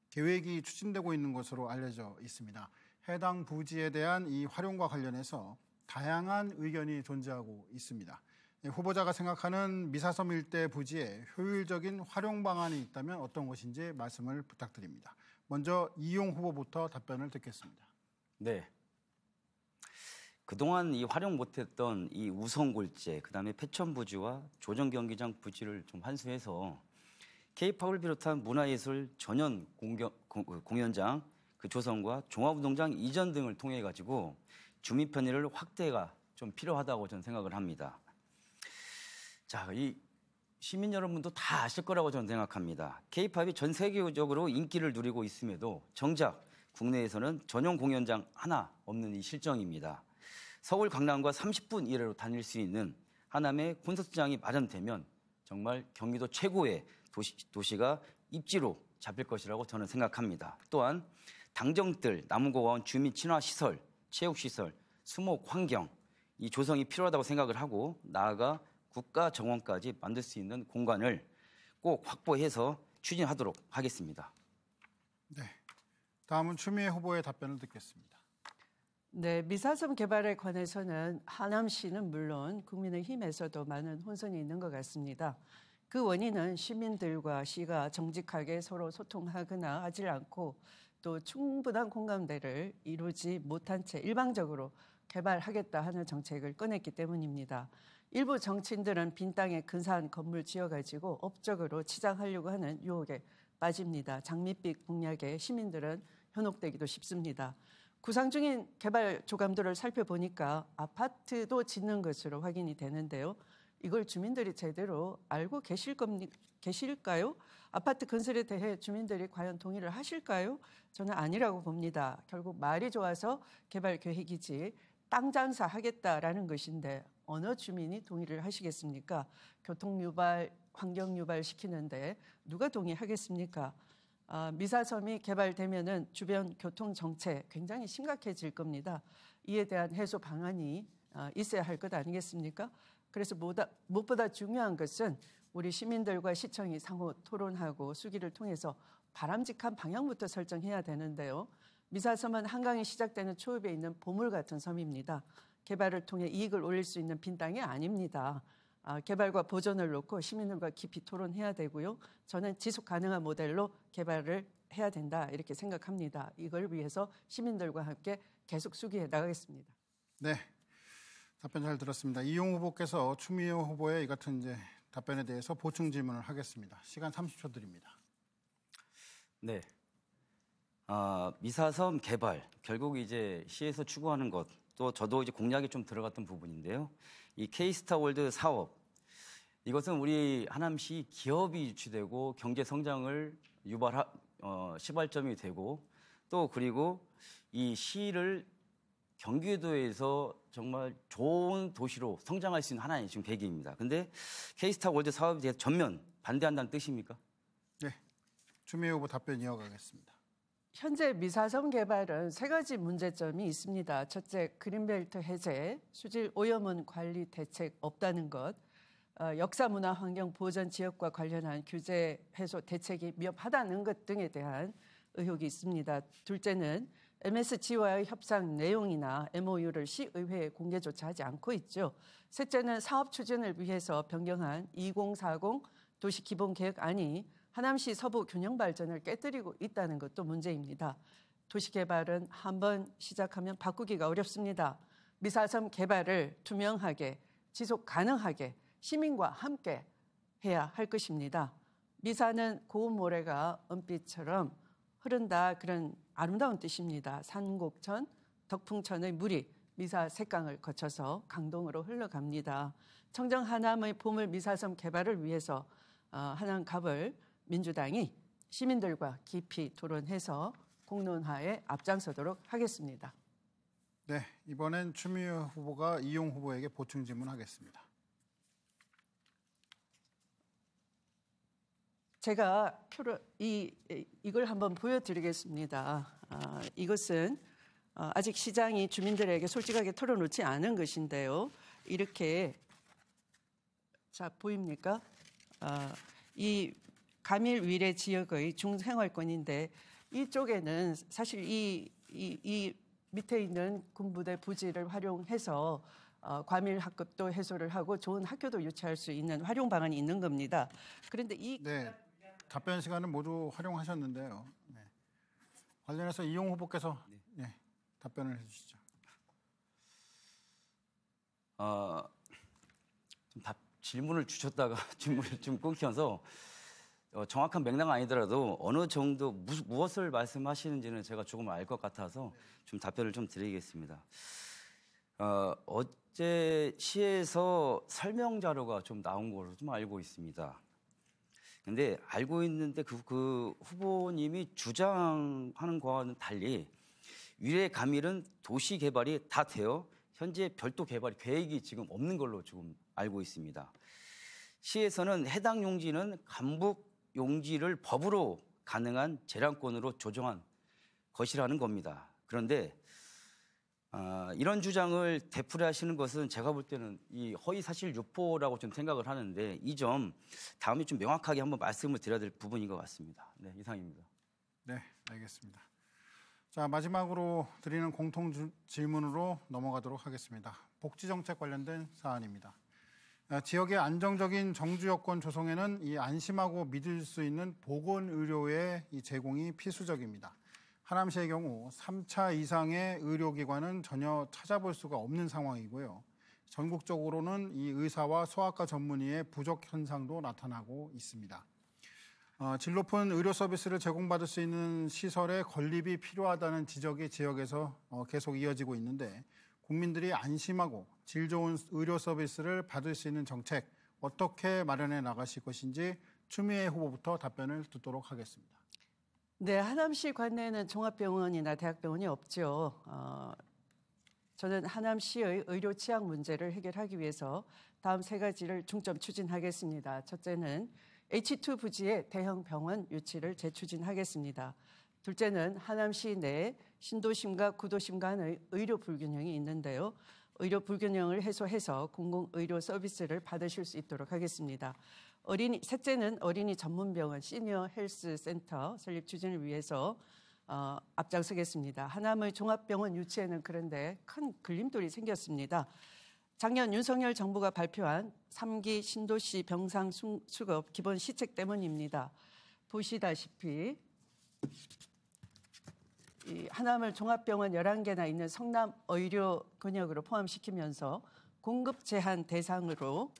[SPEAKER 1] 계획이 추진되고 있는 것으로 알려져 있습니다. 해당 부지에 대한 이 활용과 관련해서 다양한 의견이 존재하고 있습니다. 후보자가 생각하는 미사섬 일대 부지에 효율적인 활용 방안이 있다면 어떤 것인지 말씀을 부탁드립니다. 먼저 이용 후보부터 답변을 듣겠습니다.
[SPEAKER 2] 네. 그동안 이 활용 못했던 이 우성골재, 그다음에 패천부지와 조정경기장 부지를 좀 환수해서 K-팝을 비롯한 문화예술 전연 공연장 그 조성과 종합운동장 이전 등을 통해 가지고 주민 편의를 확대가 좀 필요하다고 저는 생각을 합니다. 자, 이 시민 여러분도 다 아실 거라고 저는 생각합니다. K-팝이 전 세계적으로 인기를 누리고 있음에도 정작 국내에서는 전용 공연장 하나 없는 이 실정입니다. 서울 강남과 30분 이내로 다닐 수 있는 하남의 콘서트장이 마련되면 정말 경기도 최고의 도시가 입지로 잡힐 것이라고 저는 생각합니다. 또한 당정들, 나무고원, 주민 친화 시설, 체육시설, 수목 환경 이 조성이 필요하다고 생각을 하고 나아가 국가 정원까지 만들 수 있는 공간을 꼭 확보해서 추진하도록 하겠습니다.
[SPEAKER 1] 네, 다음은 추미애 후보의 답변을 듣겠습니다.
[SPEAKER 3] 네, 미사섬 개발에 관해서는 하남시는 물론 국민의힘에서도 많은 혼선이 있는 것 같습니다. 그 원인은 시민들과 시가 정직하게 서로 소통하거나 하지 않고 또 충분한 공감대를 이루지 못한 채 일방적으로 개발하겠다 하는 정책을 꺼냈기 때문입니다. 일부 정치인들은 빈 땅에 근사한 건물 지어가지고 업적으로 치장하려고 하는 유혹에 빠집니다. 장밋빛 공약에 시민들은 현혹되기도 쉽습니다. 구상 중인 개발 조감도를 살펴보니까 아파트도 짓는 것으로 확인이 되는데요. 이걸 주민들이 제대로 알고 계실까요? 아파트 건설에 대해 주민들이 과연 동의를 하실까요? 저는 아니라고 봅니다. 결국 말이 좋아서 개발 계획이지 땅 장사하겠다라는 것인데 어느 주민이 동의를 하시겠습니까? 교통 유발, 환경 유발 시키는데 누가 동의하겠습니까? 미사섬이 개발되면은 주변 교통 정체 굉장히 심각해질 겁니다. 이에 대한 해소 방안이 있어야 할 것 아니겠습니까? 그래서 무엇보다 중요한 것은 우리 시민들과 시청이 상호 토론하고 수기를 통해서 바람직한 방향부터 설정해야 되는데요. 미사섬은 한강이 시작되는 초읍에 있는 보물 같은 섬입니다. 개발을 통해 이익을 올릴 수 있는 빈 땅이 아닙니다. 개발과 보존을 놓고 시민들과 깊이 토론해야 되고요. 저는 지속 가능한 모델로 개발을 해야 된다 이렇게 생각합니다. 이걸 위해서 시민들과 함께 계속 수기해 나가겠습니다.
[SPEAKER 1] 네, 답변 잘 들었습니다. 이용 후보께서 추미애 후보의 이 같은 이제 답변에 대해서 보충 질문을 하겠습니다. 시간 30초 드립니다.
[SPEAKER 2] 네. 미사섬 개발 결국 이제 시에서 추구하는 것, 또 저도 이제 공약이 좀 들어갔던 부분인데요. 이 K스타월드 사업, 이것은 우리 하남시 기업이 유치되고 경제 성장을 시발점이 되고, 또 그리고 이 시를 경기도에서 정말 좋은 도시로 성장할 수 있는 하나의 지금 계기입니다. 근데 K스타월드 사업에 대해서 전면 반대한다는 뜻입니까?
[SPEAKER 1] 네, 추미애 후보 답변 이어가겠습니다.
[SPEAKER 3] 현재 미사섬 개발은 3가지 문제점이 있습니다. 첫째, 그린벨트 해제, 수질 오염원 관리 대책 없다는 것, 역사 문화 환경 보전 지역과 관련한 규제 해소 대책이 미흡하다는 것 등에 대한 의혹이 있습니다. 둘째는 MSG와의 협상 내용이나 MOU를 시의회에 공개조차 하지 않고 있죠. 셋째는 사업 추진을 위해서 변경한 2040 도시기본계획안이 하남시 서부 균형 발전을 깨뜨리고 있다는 것도 문제입니다. 도시개발은 한번 시작하면 바꾸기가 어렵습니다. 미사섬 개발을 투명하게, 지속 가능하게 시민과 함께 해야 할 것입니다. 미사는 고운 모래가 은빛처럼 흐른다, 그런 아름다운 뜻입니다. 산곡천, 덕풍천의 물이 미사 색강을 거쳐서 강동으로 흘러갑니다. 청정 하남의 보물 미사섬 개발을 위해서 하남갑을 민주당이 시민들과 깊이 토론해서 공론화에 앞장서도록 하겠습니다.
[SPEAKER 1] 네, 이번엔 추미애 후보가 이용 후보에게 보충 질문하겠습니다.
[SPEAKER 3] 제가 이걸 한번 보여드리겠습니다. 이것은 아직 시장이 주민들에게 솔직하게 털어놓지 않은 것인데요. 이렇게, 자, 보입니까? 이 가밀 위례 지역의 중생활권인데 이쪽에는 사실 이 밑에 있는 군부대 부지를 활용해서 과밀 학급도 해소를 하고 좋은 학교도 유치할 수 있는 활용 방안이 있는 겁니다. 그런데
[SPEAKER 1] 네, 답변 시간은 모두 활용하셨는데요. 네. 관련해서 이용 후보께서 답변을 해주시죠.
[SPEAKER 2] 질문을 주셨다가 질문을 좀 끊겨서 정확한 맥락은 아니더라도 어느 정도 무엇을 말씀하시는지는 제가 조금 알 것 같아서 좀 답변을 좀 드리겠습니다. 어제 시에서 설명 자료가 좀 나온 걸로 좀 알고 있습니다. 근데 알고 있는데 그 후보님이 주장하는 거와는 달리 위례 가밀은 도시 개발이 다 되어 현재 별도 개발 계획이 지금 없는 걸로 지금 알고 있습니다. 시에서는 해당 용지는 간북 용지를 법으로 가능한 재량권으로 조정한 것이라는 겁니다. 그런데 이런 주장을 되풀이하시는 것은 제가 볼 때는 이 허위사실 유포라고 좀 생각을 하는데 이 점 다음에 좀 명확하게 한번 말씀을 드려야 될 부분인 것 같습니다. 네, 이상입니다.
[SPEAKER 1] 네, 알겠습니다. 자, 마지막으로 드리는 공통 질문으로 넘어가도록 하겠습니다. 복지정책 관련된 사안입니다. 지역의 안정적인 정주 여건 조성에는 이 안심하고 믿을 수 있는 보건의료의 이 제공이 필수적입니다. 하남시의 경우 3차 이상의 의료기관은 전혀 찾아볼 수가 없는 상황이고요. 전국적으로는 이 의사와 소아과 전문의의 부족 현상도 나타나고 있습니다. 질 높은 의료 서비스를 제공받을 수 있는 시설에 건립이 필요하다는 지적이 지역에서 계속 이어지고 있는데 국민들이 안심하고 질 좋은 의료 서비스를 받을 수 있는 정책 어떻게 마련해 나가실 것인지 추미애 후보부터 답변을 듣도록 하겠습니다.
[SPEAKER 3] 네, 하남시 관내에는 종합병원이나 대학병원이 없죠. 저는 하남시의 의료 취약 문제를 해결하기 위해서 다음 세 가지를 중점 추진하겠습니다. 첫째는 H2 부지의 대형 병원 유치를 재추진하겠습니다. 둘째는 하남시 내 신도심과 구도심 간의 의료 불균형이 있는데요. 의료 불균형을 해소해서 공공의료 서비스를 받으실 수 있도록 하겠습니다. 셋째는 어린이 전문병원 시니어 헬스 센터 설립 추진을 위해서 앞장서겠습니다. 하남의 종합병원 유치에는 그런데 큰 걸림돌이 생겼습니다. 작년 윤석열 정부가 발표한 3기 신도시 병상 수급 기본 시책 때문입니다. 보시다시피 이 하남을 종합병원 11개나 있는 성남 의료 근역으로 포함시키면서 공급 제한 대상으로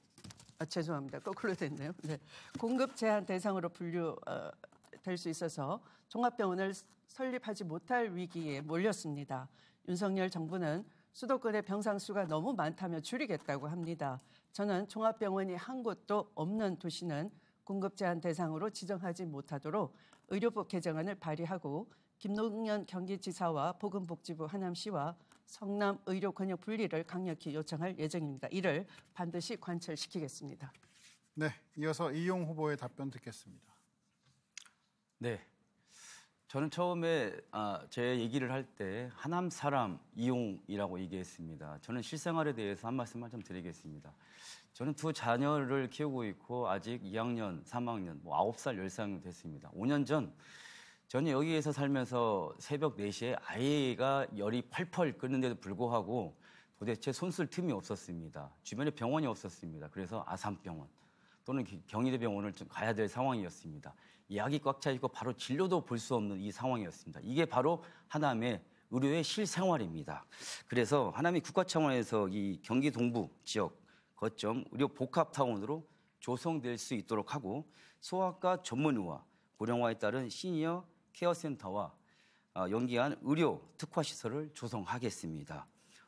[SPEAKER 3] 죄송합니다. 거꾸로 됐네요. 네. 공급 제한 대상으로 분류될 수 있어서 종합병원을 설립하지 못할 위기에 몰렸습니다. 윤석열 정부는 수도권의 병상 수가 너무 많다며 줄이겠다고 합니다. 저는 종합병원이 한 곳도 없는 도시는 공급 제한 대상으로 지정하지 못하도록 의료법 개정안을 발의하고 김동연 경기지사와 보건복지부 하남시와 성남 의료 권역 분리를 강력히 요청할 예정입니다. 이를 반드시 관철시키겠습니다.
[SPEAKER 1] 네, 이어서 이용 후보의 답변 듣겠습니다.
[SPEAKER 2] 네, 저는 처음에 제 얘기를 할 때 하남 사람 이용이라고 얘기했습니다. 저는 실생활에 대해서 한 말씀만 좀 드리겠습니다. 저는 두 자녀를 키우고 있고 아직 2학년, 3학년, 9살, 10살 됐습니다. 5년 전 저는 여기에서 살면서 새벽 4시에 아이가 열이 펄펄 끓는데도 불구하고 도대체 손 쓸 틈이 없었습니다. 주변에 병원이 없었습니다. 그래서 아산병원 또는 경희대병원을 좀 가야 될 상황이었습니다. 예약이 꽉 차 있고 바로 진료도 볼 수 없는 이 상황이었습니다. 이게 바로 하남의 의료의 실생활입니다. 그래서 하남이 국가 차원에서 이 경기 동부 지역 거점 의료 복합타운으로 조성될 수 있도록 하고 소아과 전문의와 고령화에 따른 시니어 케어센터와 연계한 의료 특화시설을 조성하겠습니다.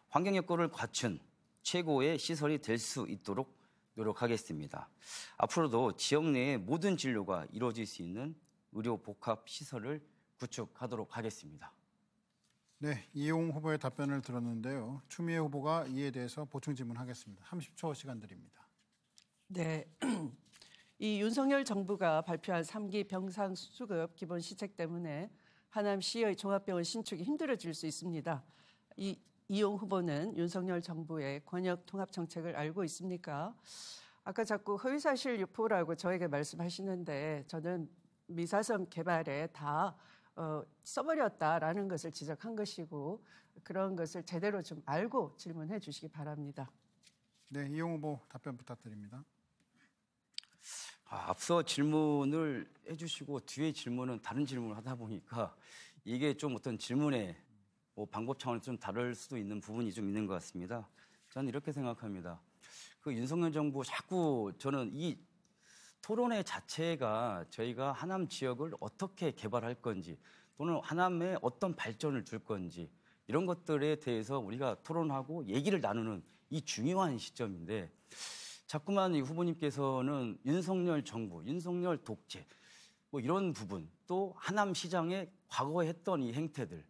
[SPEAKER 2] 환경 여건을 갖춘 최고의 시설이 될 수 있도록 노력하겠습니다. 앞으로도 지역 내의 모든 진료가 이루어질 수 있는 의료 복합 시설을 구축하도록 하겠습니다.
[SPEAKER 1] 네, 이용 후보의 답변을 들었는데요. 추미애 후보가 이에 대해서 보충 질문하겠습니다. 30초 시간 드립니다.
[SPEAKER 3] 네, 이 윤석열 정부가 발표한 3기 병상 수급 기본 시책 때문에 하남시의 종합병원 신축이 힘들어질 수 있습니다. 이용 후보는 윤석열 정부의 권역 통합 정책을 알고 있습니까? 아까 자꾸 허위사실 유포라고 저에게 말씀하시는데 저는 미사섬 개발에 다 써버렸다라는 것을 지적한 것이고 그런 것을 제대로 좀 알고 질문해 주시기 바랍니다.
[SPEAKER 1] 네, 이용 후보 답변 부탁드립니다.
[SPEAKER 2] 앞서 질문을 해주시고 뒤에 질문은 다른 질문을 하다 보니까 이게 좀 어떤 질문의 방법 차원에서 좀 다를 수도 있는 부분이 좀 있는 것 같습니다. 저는 이렇게 생각합니다. 그 윤석열 정부 자꾸 저는 이 토론회 자체가 저희가 하남 지역을 어떻게 개발할 건지 또는 하남에 어떤 발전을 줄 건지 이런 것들에 대해서 우리가 토론하고 얘기를 나누는 이 중요한 시점인데 자꾸만 이 후보님께서는 윤석열 정부, 윤석열 독재 이런 부분 또 하남시장의 과거에 했던 이 행태들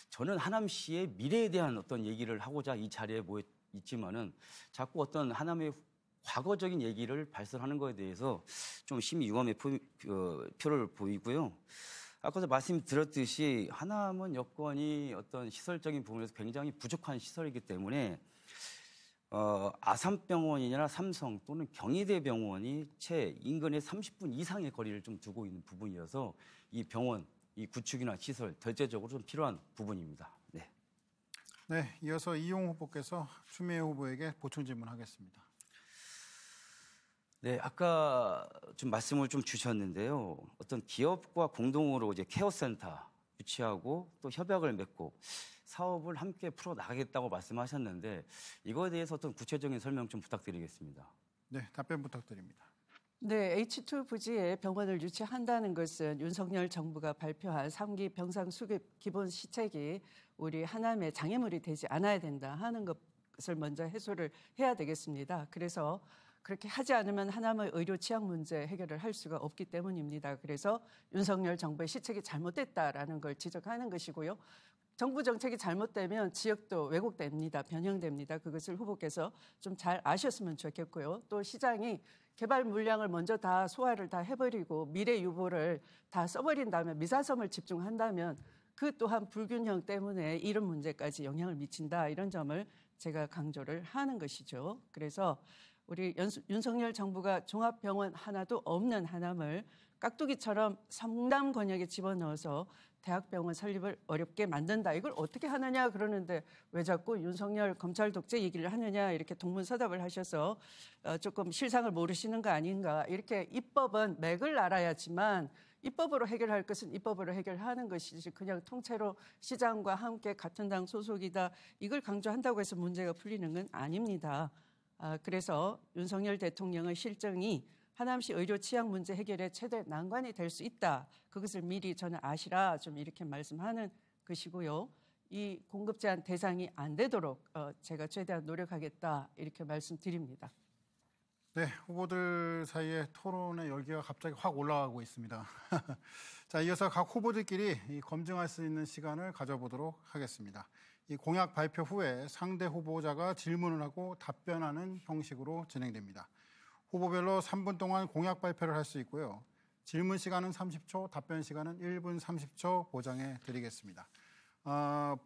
[SPEAKER 2] 저는 하남시의 미래에 대한 어떤 얘기를 하고자 이 자리에 모여 있지만은 자꾸 어떤 하남의 과거적인 얘기를 발설하는 것에 대해서 좀 심히 유감의 표를 보이고요. 아까도 말씀드렸듯이 하남은 여건이 어떤 시설적인 부분에서 굉장히 부족한 시설이기 때문에 아산병원이나 삼성 또는 경희대병원이 채 인근에 30분 이상의 거리를 좀 두고 있는 부분이어서 이 병원, 이 구축이나 시설 절대적으로 좀 필요한 부분입니다. 네.
[SPEAKER 1] 네, 이어서 이용 후보께서 추미애 후보에게 보충 질문하겠습니다.
[SPEAKER 2] 네, 아까 좀 말씀을 좀 주셨는데요. 어떤 기업과 공동으로 이제 케어센터 유치하고 또 협약을 맺고 사업을 함께 풀어 나가겠다고 말씀하셨는데 이거에 대해서 어떤 구체적인 설명 좀 부탁드리겠습니다.
[SPEAKER 1] 네, 답변 부탁드립니다.
[SPEAKER 3] 네, H2 부지에 병원을 유치한다는 것은 윤석열 정부가 발표한 3기 병상 수급 기본 시책이 우리 하남의 장애물이 되지 않아야 된다 하는 것을 먼저 해소를 해야 되겠습니다. 그래서 그렇게 하지 않으면 하남의 의료 취약 문제 해결을 할 수가 없기 때문입니다. 그래서 윤석열 정부의 시책이 잘못됐다라는 걸 지적하는 것이고요. 정부 정책이 잘못되면 지역도 왜곡됩니다. 변형됩니다. 그것을 후보께서 좀 잘 아셨으면 좋겠고요. 또 시장이 개발 물량을 먼저 다 소화를 다 해버리고 미래 유보를 다 써버린 다음에 미사섬을 집중한다면 그 또한 불균형 때문에 이런 문제까지 영향을 미친다. 이런 점을 제가 강조를 하는 것이죠. 그래서 우리 윤석열 정부가 종합병원 하나도 없는 하남을 깍두기처럼 성남 권역에 집어넣어서 대학병원 설립을 어렵게 만든다. 이걸 어떻게 하느냐 그러는데 왜 자꾸 윤석열 검찰 독재 얘기를 하느냐 이렇게 동문서답을 하셔서 조금 실상을 모르시는 거 아닌가. 이렇게 입법은 맥을 알아야지만 입법으로 해결할 것은 입법으로 해결하는 것이지 그냥 통째로 시장과 함께 같은 당 소속이다. 이걸 강조한다고 해서 문제가 풀리는 건 아닙니다. 그래서 윤석열 대통령의 실정이 하남시 의료 취약 문제 해결의 최대 난관이 될 수 있다. 그것을 미리 저는 아시라 좀 이렇게 말씀하는 것이고요. 이 공급 제한 대상이 안 되도록 제가 최대한 노력하겠다 이렇게 말씀드립니다.
[SPEAKER 1] 네, 후보들 사이에 토론의 열기가 갑자기 확 올라가고 있습니다. 자, 이어서 각 후보들끼리 검증할 수 있는 시간을 가져보도록 하겠습니다. 이 공약 발표 후에 상대 후보자가 질문을 하고 답변하는 형식으로 진행됩니다. 후보별로 3분 동안 공약 발표를 할 수 있고요. 질문 시간은 30초, 답변 시간은 1분 30초 보장해 드리겠습니다.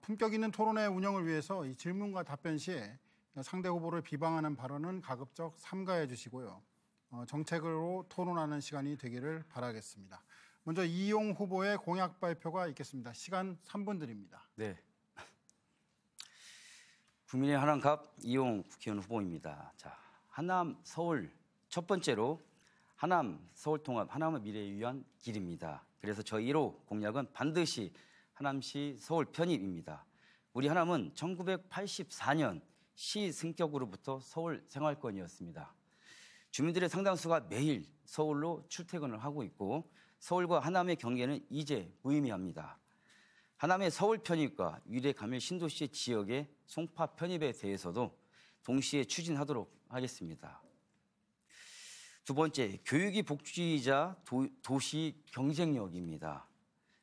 [SPEAKER 1] 품격 있는 토론회 운영을 위해서 이 질문과 답변 시에 상대 후보를 비방하는 발언은 가급적 삼가해 주시고요. 정책으로 토론하는 시간이 되기를 바라겠습니다. 먼저 이용 후보의 공약 발표가 있겠습니다. 시간 3분 드립니다.
[SPEAKER 2] 네. 국민의 하남갑 이용 국회의원 후보입니다. 자, 하남 서울 첫 번째로 하남 서울 통합 하남의 미래를 위한 길입니다. 그래서 저희 1호 공약은 반드시 하남시 서울 편입입니다. 우리 하남은 1984년 시 승격으로부터 서울 생활권이었습니다. 주민들의 상당수가 매일 서울로 출퇴근을 하고 있고 서울과 하남의 경계는 이제 무의미합니다. 하남의 서울 편입과 위례 가밀 신도시 지역의 송파 편입에 대해서도 동시에 추진하도록 하겠습니다. 두 번째, 교육이 복지이자 도시 경쟁력입니다.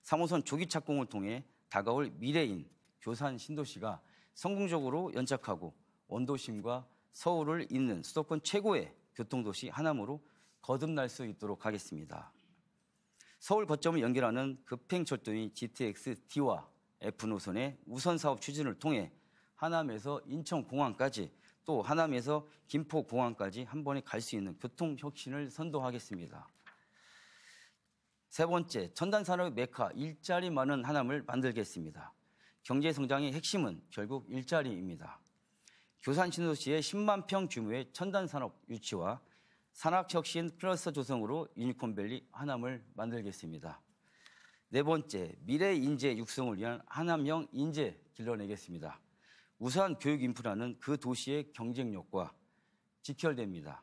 [SPEAKER 2] 3호선 조기 착공을 통해 다가올 미래인 교산 신도시가 성공적으로 연착하고 원도심과 서울을 잇는 수도권 최고의 교통도시 하남으로 거듭날 수 있도록 하겠습니다. 서울 거점을 연결하는 급행철도인 GTX-D와 F노선의 우선사업 추진을 통해 하남에서 인천공항까지 또 하남에서 김포공항까지 한 번에 갈 수 있는 교통혁신을 선도하겠습니다. 세 번째, 첨단산업의 메카 일자리 많은 하남을 만들겠습니다. 경제성장의 핵심은 결국 일자리입니다. 교산 신도시의 10만 평 규모의 첨단산업 유치와 산학혁신 클러스터 조성으로 유니콘밸리 하남을 만들겠습니다. 네 번째, 미래 인재 육성을 위한 하남형 인재 길러내겠습니다. 우수한 교육 인프라는 그 도시의 경쟁력과 직결됩니다.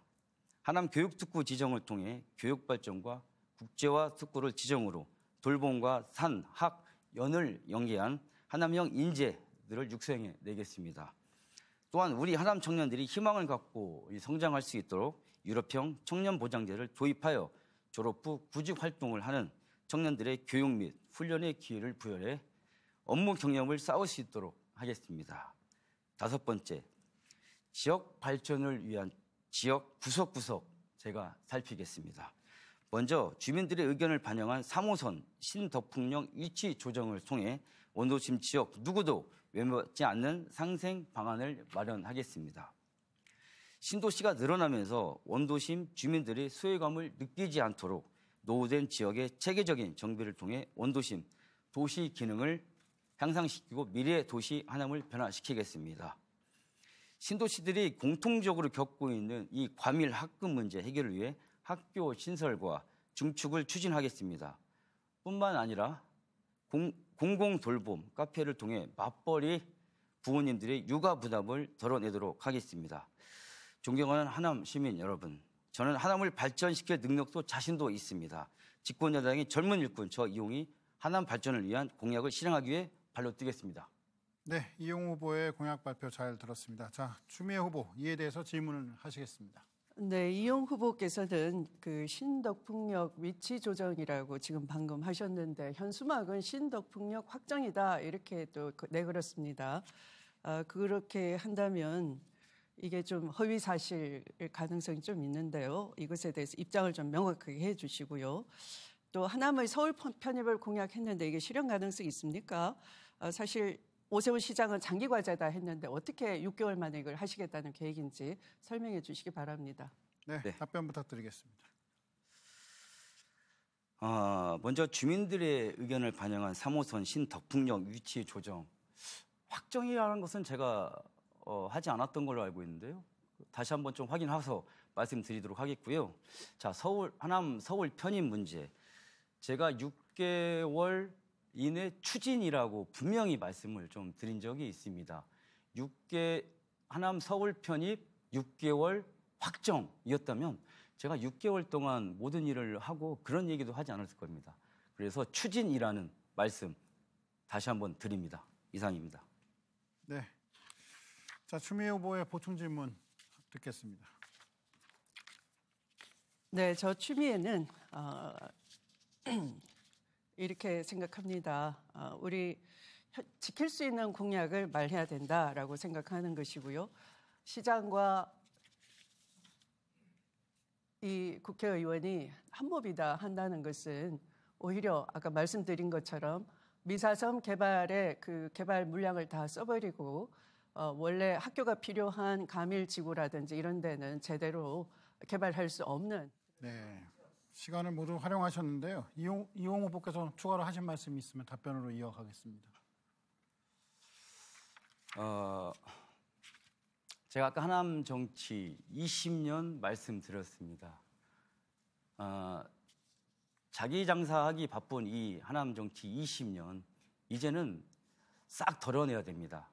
[SPEAKER 2] 하남 교육특구 지정을 통해 교육 발전과 국제화 특구를 지정으로 돌봄과 산, 학, 연을 연계한 하남형 인재들을 육성해 내겠습니다. 또한 우리 하남 청년들이 희망을 갖고 성장할 수 있도록 유럽형 청년보장제를 도입하여 졸업 후 구직 활동을 하는 청년들의 교육 및 훈련의 기회를 부여해 업무 경험을 쌓을 수 있도록 하겠습니다. 다섯 번째, 지역 발전을 위한 지역 구석구석 제가 살피겠습니다. 먼저 주민들의 의견을 반영한 3호선 신덕풍령 위치 조정을 통해 원도심 지역 누구도 외면받지 않는 상생 방안을 마련하겠습니다. 신도시가 늘어나면서 원도심 주민들이 소외감을 느끼지 않도록 노후된 지역의 체계적인 정비를 통해 원도심 도시 기능을 향상시키고 미래의 도시 하남을 변화시키겠습니다. 신도시들이 공통적으로 겪고 있는 이 과밀 학급 문제 해결을 위해 학교 신설과 증축을 추진하겠습니다. 뿐만 아니라 공공 돌봄 카페를 통해 맞벌이 부모님들의 육아 부담을 덜어내도록 하겠습니다. 존경하는 하남 시민 여러분, 저는 하남을 발전시킬 능력도 자신도 있습니다. 집권여당의 젊은 일꾼 저 이용이 하남 발전을 위한 공약을 실행하기 위해 발로 뛰겠습니다.
[SPEAKER 1] 네, 이용 후보의 공약 발표 잘 들었습니다. 자, 추미애 후보 이에 대해서 질문을 하시겠습니다.
[SPEAKER 3] 네, 이용 후보께서는 그 신덕풍역 위치 조정이라고 지금 방금 하셨는데 현수막은 신덕풍역 확정이다 이렇게 또 내걸었습니다. 그렇게 한다면 이게 좀 허위 사실 가능성이 좀 있는데요. 이것에 대해서 입장을 좀 명확하게 해주시고요. 또 하남의 서울 편입을 공약했는데 이게 실현 가능성이 있습니까? 사실 오세훈 시장은 장기 과제다 했는데 어떻게 6개월 만에 이걸 하시겠다는 계획인지 설명해 주시기 바랍니다.
[SPEAKER 1] 네, 답변 부탁드리겠습니다.
[SPEAKER 2] 먼저 주민들의 의견을 반영한 3호선 신덕풍역 위치 조정 확정이라는 것은 제가 하지 않았던 걸로 알고 있는데요. 다시 한번 좀 확인해서 말씀드리도록 하겠고요. 자, 하남 서울 편입 문제. 제가 6개월 이내 추진이라고 분명히 말씀을 좀 드린 적이 있습니다. 하남 서울 편입 6개월 확정이었다면 제가 6개월 동안 모든 일을 하고 그런 얘기도 하지 않았을 겁니다. 그래서 추진이라는 말씀 다시 한번 드립니다. 이상입니다.
[SPEAKER 1] 네, 자, 추미애 후보의 보충 질문 듣겠습니다.
[SPEAKER 3] 네, 저 추미애는 이렇게 생각합니다. 우리 지킬 수 있는 공약을 말해야 된다라고 생각하는 것이고요. 시장과 이 국회의원이 한몸이다 한다는 것은 오히려 아까 말씀드린 것처럼 미사섬 개발에 그 개발 물량을 다 써버리고 원래 학교가 필요한 가밀지구라든지 이런 데는 제대로 개발할 수 없는.
[SPEAKER 1] 네, 시간을 모두 활용하셨는데요. 이용 후보께서 추가로 하신 말씀이 있으면 답변으로 이어가겠습니다.
[SPEAKER 2] 제가 아까 하남 정치 20년 말씀드렸습니다. 자기 장사하기 바쁜 이 하남 정치 20년 이제는 싹 덜어내야 됩니다.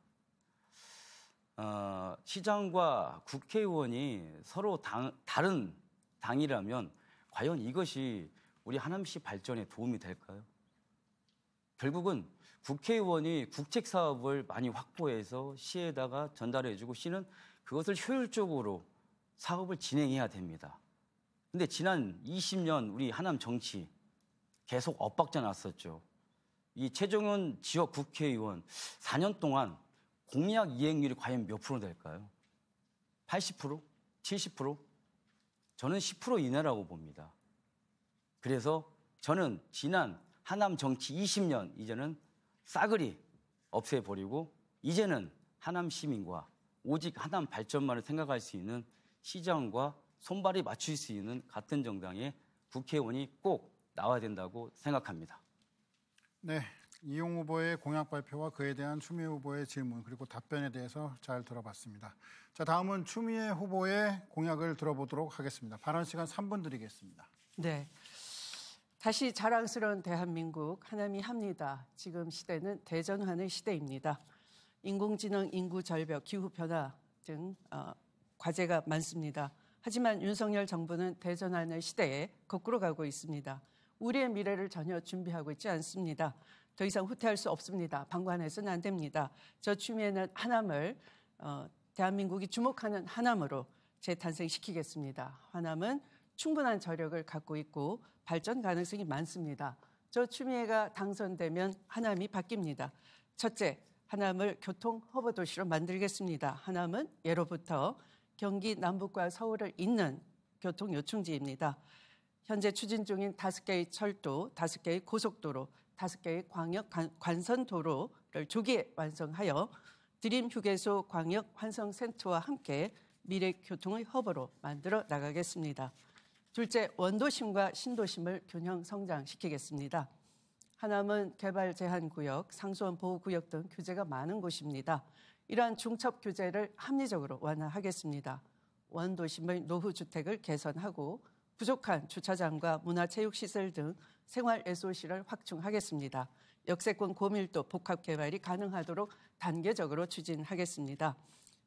[SPEAKER 2] 시장과 국회의원이 서로 다른 당이라면 과연 이것이 우리 하남시 발전에 도움이 될까요? 결국은 국회의원이 국책 사업을 많이 확보해서 시에다가 전달해주고 시는 그것을 효율적으로 사업을 진행해야 됩니다. 근데 지난 20년 우리 하남 정치 계속 엇박자 났었죠. 이 최종현 지역 국회의원 4년 동안 공약 이행률이 과연 몇 프로 될까요? 80%? 70%? 저는 10% 이내라고 봅니다. 그래서 저는 지난 하남 정치 20년 이제는 싸그리 없애버리고 이제는 하남 시민과 오직 하남 발전만을 생각할 수 있는 시장과 손발이 맞출 수 있는 같은 정당의 국회의원이 꼭 나와야 된다고 생각합니다.
[SPEAKER 1] 네, 이용 후보의 공약 발표와 그에 대한 추미애 후보의 질문 그리고 답변에 대해서 잘 들어봤습니다. 자, 다음은 추미애 후보의 공약을 들어보도록 하겠습니다. 발언 시간 3분 드리겠습니다.
[SPEAKER 3] 네. 다시 자랑스러운 대한민국 하남이 합니다. 지금 시대는 대전하는 시대입니다. 인공지능, 인구 절벽, 기후변화 등 과제가 많습니다. 하지만 윤석열 정부는 대전하는 시대에 거꾸로 가고 있습니다. 우리의 미래를 전혀 준비하고 있지 않습니다. 더 이상 후퇴할 수 없습니다. 방관해서는 안 됩니다. 저 추미애는 하남을 대한민국이 주목하는 하남으로 재탄생시키겠습니다. 하남은 충분한 저력을 갖고 있고 발전 가능성이 많습니다. 저 추미애가 당선되면 하남이 바뀝니다. 첫째, 하남을 교통 허브 도시로 만들겠습니다. 하남은 예로부터 경기 남북과 서울을 잇는 교통 요충지입니다. 현재 추진 중인 5개의 철도, 5개의 고속도로, 5개의 광역 관선도로를 조기에 완성하여 드림 휴게소 광역 환성센터와 함께 미래 교통의 허브로 만들어 나가겠습니다. 둘째, 원도심과 신도심을 균형 성장시키겠습니다. 하남은 개발 제한 구역, 상수원 보호 구역 등 규제가 많은 곳입니다. 이러한 중첩 규제를 합리적으로 완화하겠습니다. 원도심의 노후주택을 개선하고 부족한 주차장과 문화체육시설 등 생활 SOC를 확충하겠습니다. 역세권 고밀도 복합 개발이 가능하도록 단계적으로 추진하겠습니다.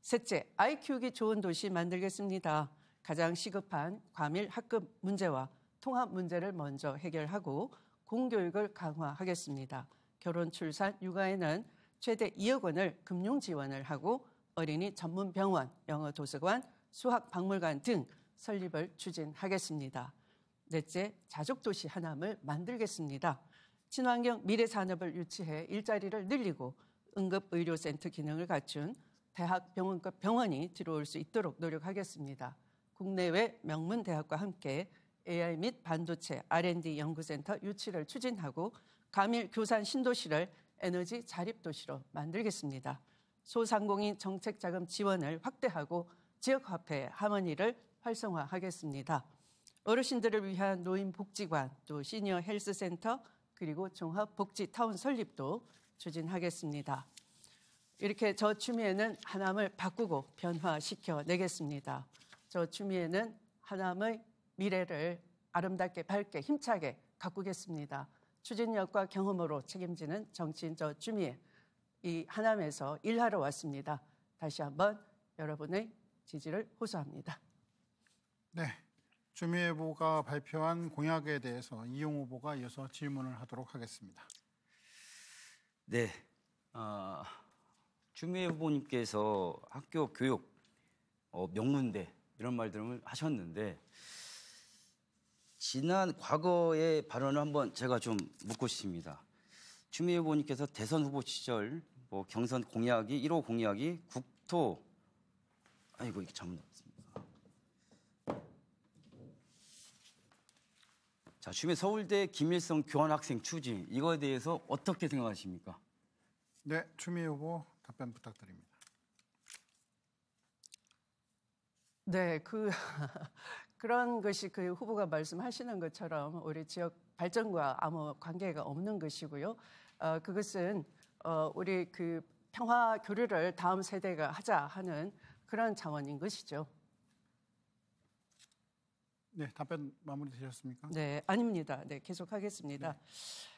[SPEAKER 3] 셋째, 아이 키우기 좋은 도시 만들겠습니다. 가장 시급한 과밀 학급 문제와 통합 문제를 먼저 해결하고 공교육을 강화하겠습니다. 결혼, 출산, 육아에는 최대 2억 원을 금융 지원을 하고 어린이 전문 병원, 영어 도서관, 수학 박물관 등 설립을 추진하겠습니다. 넷째, 자족도시 하남을 만들겠습니다. 친환경 미래산업을 유치해 일자리를 늘리고 응급의료센터 기능을 갖춘 대학 병원급 병원이 들어올 수 있도록 노력하겠습니다. 국내외 명문 대학과 함께 AI 및 반도체 R&D 연구센터 유치를 추진하고 가밀 교산 신도시를 에너지 자립도시로 만들겠습니다. 소상공인 정책자금 지원을 확대하고 지역화폐 하모니를 활성화하겠습니다. 어르신들을 위한 노인복지관, 또 시니어 헬스센터, 그리고 종합복지타운 설립도 추진하겠습니다. 이렇게 저 추미애는 하남을 바꾸고 변화시켜 내겠습니다. 저 추미애는 하남의 미래를 아름답게 밝게 힘차게 가꾸겠습니다. 추진력과 경험으로 책임지는 정치인 저 추미애, 이 하남에서 일하러 왔습니다. 다시 한번 여러분의 지지를 호소합니다.
[SPEAKER 1] 네, 추미애 후보가 발표한 공약에 대해서 이용 후보가 이어서 질문을 하도록 하겠습니다.
[SPEAKER 2] 네, 추미애 후보님께서 학교 교육, 명문대 이런 말들을 하셨는데 지난 과거의 발언을 한번 제가 좀 묻고 싶습니다. 추미애 후보님께서 대선 후보 시절 경선 공약이 1호 공약이 국토 아이고 이게 잘못 나왔습니다. 자, 추미애 서울대 김일성 교환학생 추진 이거에 대해서 어떻게 생각하십니까?
[SPEAKER 1] 네, 추미애 후보 답변 부탁드립니다.
[SPEAKER 3] 네, 그런 것이 그 후보가 말씀하시는 것처럼 우리 지역 발전과 아무 관계가 없는 것이고요. 그것은 우리 그 평화 교류를 다음 세대가 하자 하는 그런 차원인 것이죠.
[SPEAKER 1] 네, 답변 마무리 되셨습니까?
[SPEAKER 3] 네, 아닙니다. 네, 계속하겠습니다. 네.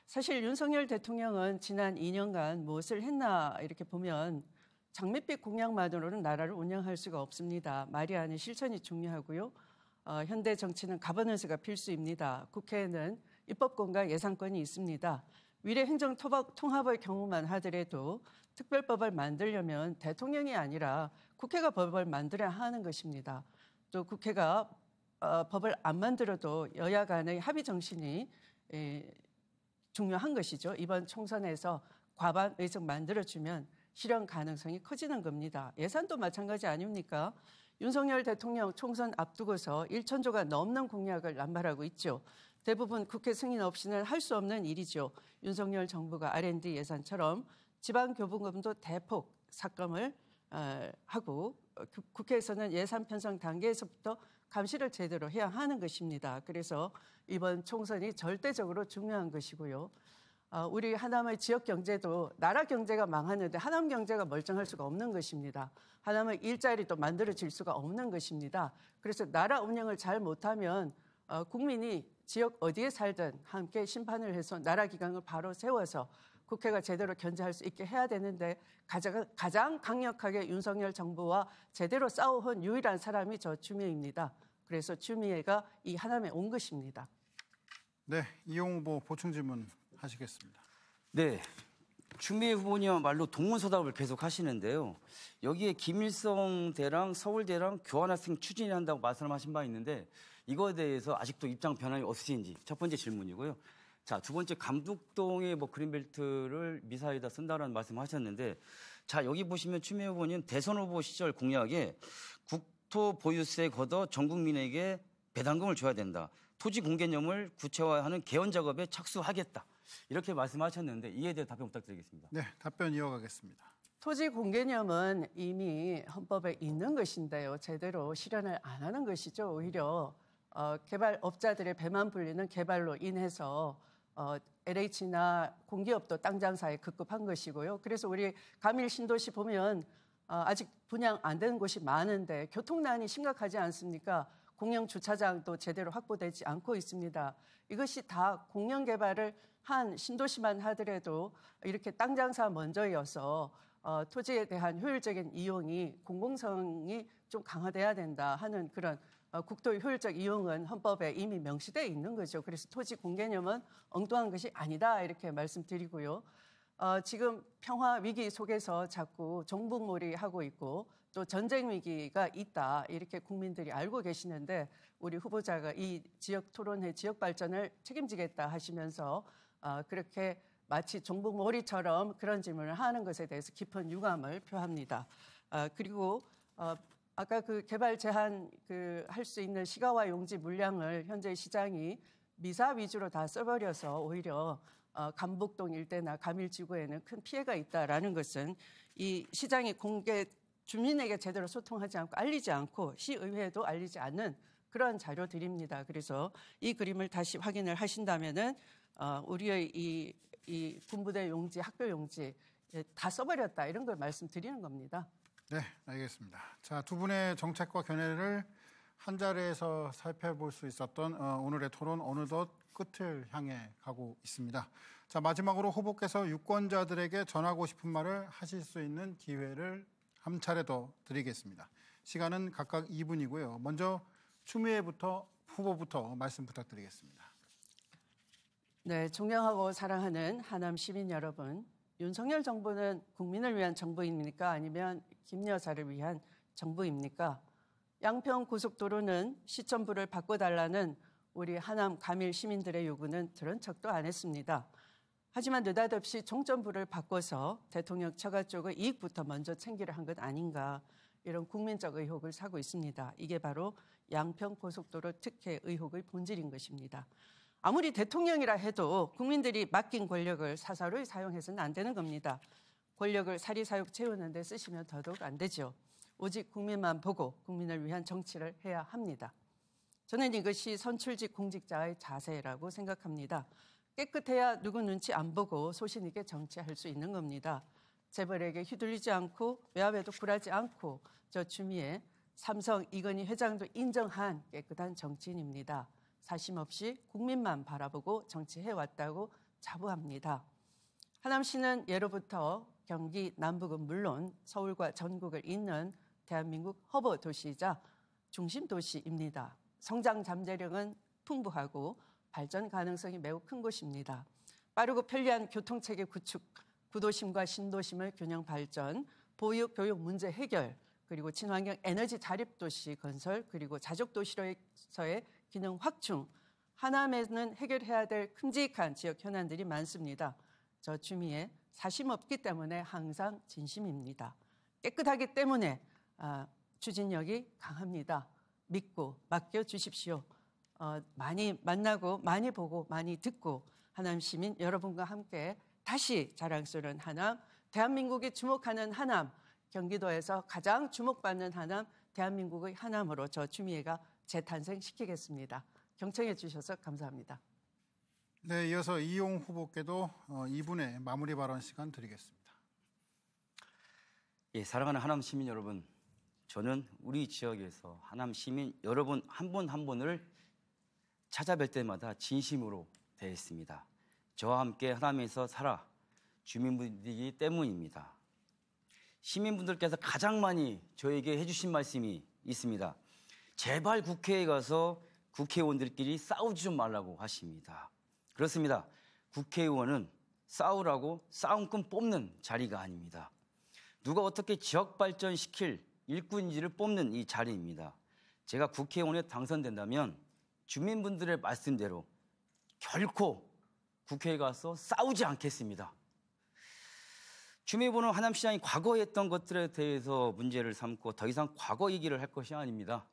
[SPEAKER 3] 사실 윤석열 대통령은 지난 2년간 무엇을 했나 이렇게 보면 장밋빛 공약만으로는 나라를 운영할 수가 없습니다. 말이 아닌 실천이 중요하고요. 현대 정치는 가버넌스가 필수입니다. 국회에는 입법권과 예산권이 있습니다. 미래 행정 통합의 경우만 하더라도 특별법을 만들려면 대통령이 아니라 국회가 법을 만들어야 하는 것입니다. 또 국회가 법을 안 만들어도 여야 간의 합의 정신이 중요한 것이죠. 이번 총선에서 과반 의석 만들어주면 실현 가능성이 커지는 겁니다. 예산도 마찬가지 아닙니까? 윤석열 대통령 총선 앞두고서 1천조가 넘는 공약을 남발하고 있죠. 대부분 국회 승인 없이는 할 수 없는 일이죠. 윤석열 정부가 R&D 예산처럼 지방교부금도 대폭 삭감을 하고 국회에서는 예산 편성 단계에서부터 감시를 제대로 해야 하는 것입니다. 그래서 이번 총선이 절대적으로 중요한 것이고요. 우리 하남의 지역 경제도 나라 경제가 망하는데 하남 경제가 멀쩡할 수가 없는 것입니다. 하남의 일자리도 만들어질 수가 없는 것입니다. 그래서 나라 운영을 잘 못하면 국민이 지역 어디에 살든 함께 심판을 해서 나라 기강을 바로 세워서 국회가 제대로 견제할 수 있게 해야 되는데 가장 강력하게 윤석열 정부와 제대로 싸워온 유일한 사람이 저 추미애입니다. 그래서 추미애가 이 하남에 온 것입니다.
[SPEAKER 1] 네, 이용 후보 보충 질문 하시겠습니다.
[SPEAKER 2] 네, 추미애 후보님말로 동문서답을 계속 하시는데요. 여기에 김일성 대랑 서울대랑 교환학생 추진한다고 말씀하신 바 있는데 이거에 대해서 아직도 입장 변함이 없으신지 첫 번째 질문이고요. 자, 두 번째 감독동의 그린벨트를 미사일에다 쓴다라는 말씀하셨는데 자, 여기 보시면 추미애 후보님 대선 후보 시절 공약에 국토 보유세 걷어 전 국민에게 배당금을 줘야 된다. 토지 공개념을 구체화하는 개헌 작업에 착수하겠다. 이렇게 말씀하셨는데 이에 대해 답변 부탁드리겠습니다.
[SPEAKER 1] 네, 답변 이어가겠습니다.
[SPEAKER 3] 토지 공개념은 이미 헌법에 있는 것인데요. 제대로 실현을 안 하는 것이죠. 오히려 개발업자들의 배만 불리는 개발로 인해서 LH나 공기업도 땅 장사에 급급한 것이고요. 그래서 우리 가밀 신도시 보면 아직 분양 안 된 곳이 많은데 교통난이 심각하지 않습니까? 공영 주차장도 제대로 확보되지 않고 있습니다. 이것이 다 공영 개발을 한 신도시만 하더라도 이렇게 땅 장사 먼저여서 토지에 대한 효율적인 이용이 공공성이 좀 강화돼야 된다 하는 그런 국토의 효율적 이용은 헌법에 이미 명시되어 있는 거죠. 그래서 토지 공개념은 엉뚱한 것이 아니다 이렇게 말씀드리고요. 지금 평화 위기 속에서 자꾸 종북몰이 하고 있고 또 전쟁 위기가 있다 이렇게 국민들이 알고 계시는데 우리 후보자가 이 지역 토론회 지역 발전을 책임지겠다 하시면서 그렇게 마치 종북몰이처럼 그런 질문을 하는 것에 대해서 깊은 유감을 표합니다. 그리고 아까 그 개발 제한 할 수 있는 시가와 용지 물량을 현재 시장이 미사 위주로 다 써버려서 오히려 감북동 일대나 감일지구에는 큰 피해가 있다라는 것은 이 시장이 주민에게 제대로 소통하지 않고 알리지 않고 시의회에도 알리지 않는 그런 자료들입니다. 그래서 이 그림을 다시 확인을 하신다면은 우리의 이 군부대 용지, 학교 용지 다 써버렸다 이런 걸 말씀드리는 겁니다.
[SPEAKER 1] 네, 알겠습니다. 자, 두 분의 정책과 견해를 한 자리에서 살펴볼 수 있었던 오늘의 토론 어느덧 끝을 향해 가고 있습니다. 자, 마지막으로 후보께서 유권자들에게 전하고 싶은 말을 하실 수 있는 기회를 한 차례 더 드리겠습니다. 시간은 각각 2분이고요. 먼저 추미애 후보부터 말씀 부탁드리겠습니다.
[SPEAKER 3] 네, 존경하고 사랑하는 하남 시민 여러분, 윤석열 정부는 국민을 위한 정부입니까? 아니면 김 여사를 위한 정부입니까? 양평 고속도로는 시점부를 바꿔달라는 우리 하남 감일 시민들의 요구는 들은 척도 안 했습니다. 하지만 느닷없이 종점부를 바꿔서 대통령 처가 쪽의 이익부터 먼저 챙기려 한 것 아닌가 이런 국민적 의혹을 사고 있습니다. 이게 바로 양평 고속도로 특혜 의혹의 본질인 것입니다. 아무리 대통령이라 해도 국민들이 맡긴 권력을 사사로이 사용해서는 안 되는 겁니다. 권력을 사리사욕 채우는 데 쓰시면 더더욱 안 되죠. 오직 국민만 보고 국민을 위한 정치를 해야 합니다. 저는 이것이 선출직 공직자의 자세라고 생각합니다. 깨끗해야 누구 눈치 안 보고 소신 있게 정치할 수 있는 겁니다. 재벌에게 휘둘리지 않고 외압에도 굴하지 않고 저 추미애 삼성 이건희 회장도 인정한 깨끗한 정치인입니다. 사심 없이 국민만 바라보고 정치해왔다고 자부합니다. 하남시는 예로부터 경기 남북은 물론 서울과 전국을 잇는 대한민국 허브 도시이자 중심 도시입니다. 성장 잠재력은 풍부하고 발전 가능성이 매우 큰 곳입니다. 빠르고 편리한 교통체계 구축, 구도심과 신도심의 균형 발전, 보육, 교육 문제 해결, 그리고 친환경 에너지 자립도시 건설, 그리고 자족도시로서의 기능 확충, 하남에는 해결해야 될 큼직한 지역 현안들이 많습니다. 저 추미애 사심 없기 때문에 항상 진심입니다. 깨끗하기 때문에 추진력이 강합니다. 믿고 맡겨주십시오. 많이 만나고 많이 보고 많이 듣고 하남 시민 여러분과 함께 다시 자랑스러운 하남, 대한민국이 주목하는 하남, 경기도에서 가장 주목받는 하남, 대한민국의 하남으로 저 추미애가 재탄생시키겠습니다. 경청해 주셔서 감사합니다.
[SPEAKER 1] 네, 이어서 이용 후보께도 2분의 마무리 발언 시간 드리겠습니다.
[SPEAKER 2] 예, 사랑하는 하남 시민 여러분, 저는 우리 지역에서 하남 시민 여러분 한 분 한 분을 찾아뵐 때마다 진심으로 대했습니다. 저와 함께 하남에서 살아 주민분들이기 때문입니다. 시민분들께서 가장 많이 저에게 해주신 말씀이 있습니다. 제발 국회에 가서 국회의원들끼리 싸우지 좀 말라고 하십니다. 그렇습니다. 국회의원은 싸우라고 싸움꾼 뽑는 자리가 아닙니다. 누가 어떻게 지역 발전시킬 일꾼인지를 뽑는 이 자리입니다. 제가 국회의원에 당선된다면 주민분들의 말씀대로 결코 국회에 가서 싸우지 않겠습니다. 추미애 후보는 하남시장이 과거에 했던 것들에 대해서 문제를 삼고 더 이상 과거 얘기를 할 것이 아닙니다.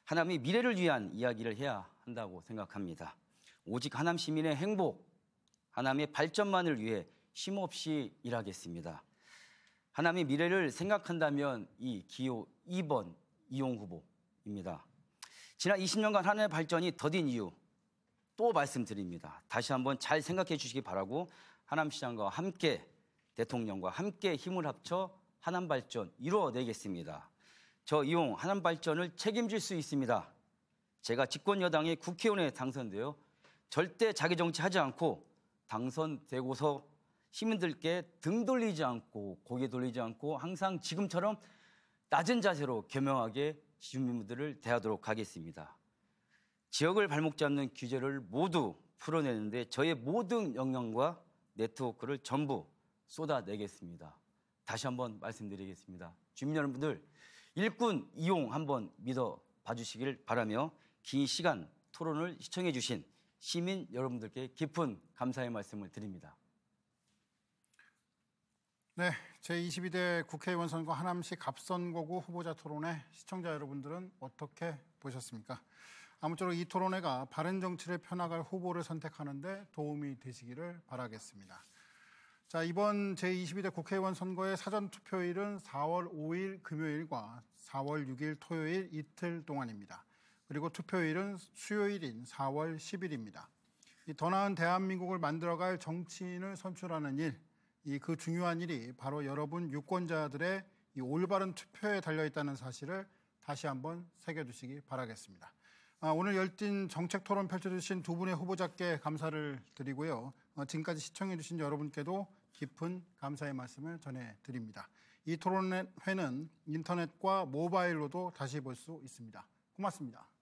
[SPEAKER 2] 하남이 미래를 위한 이야기를 해야 한다고 생각합니다. 오직 하남 시민의 행복, 하남의 발전만을 위해 쉼없이 일하겠습니다. 하남의 미래를 생각한다면 이 기호 2번 이용 후보입니다. 지난 20년간 하남의 발전이 더딘 이유 또 말씀드립니다. 다시 한번 잘 생각해 주시기 바라고 하남시장과 함께 대통령과 함께 힘을 합쳐 하남 발전 이루어내겠습니다. 저 이용 하남 발전을 책임질 수 있습니다. 제가 집권 여당의 국회의원에 당선되어 절대 자기 정치하지 않고 당선되고서 시민들께 등 돌리지 않고 고개 돌리지 않고 항상 지금처럼 낮은 자세로 겸허하게 시민분들을 대하도록 하겠습니다. 지역을 발목 잡는 규제를 모두 풀어내는데 저의 모든 역량과 네트워크를 전부 쏟아내겠습니다. 다시 한번 말씀드리겠습니다. 주민 여러분들, 일꾼 이용 한번 믿어 봐주시길 바라며 긴 시간 토론을 시청해 주신 시민 여러분들께 깊은 감사의 말씀을 드립니다.
[SPEAKER 1] 네, 제22대 국회의원 선거 하남시 갑선거구 후보자 토론회 시청자 여러분들은 어떻게 보셨습니까? 아무쪼록 이 토론회가 바른 정치를 펴나갈 후보를 선택하는 데 도움이 되시기를 바라겠습니다. 자, 이번 제22대 국회의원 선거의 사전 투표일은 4월 5일 금요일과 4월 6일 토요일 이틀 동안입니다. 그리고 투표일은 수요일인 4월 10일입니다. 더 나은 대한민국을 만들어갈 정치인을 선출하는 일, 그 중요한 일이 바로 여러분 유권자들의 이 올바른 투표에 달려있다는 사실을 다시 한번 새겨두시기 바라겠습니다. 오늘 열띤 정책 토론 펼쳐주신 두 분의 후보자께 감사를 드리고요. 지금까지 시청해주신 여러분께도 깊은 감사의 말씀을 전해드립니다. 이 토론회는 인터넷과 모바일로도 다시 볼 수 있습니다. 고맙습니다.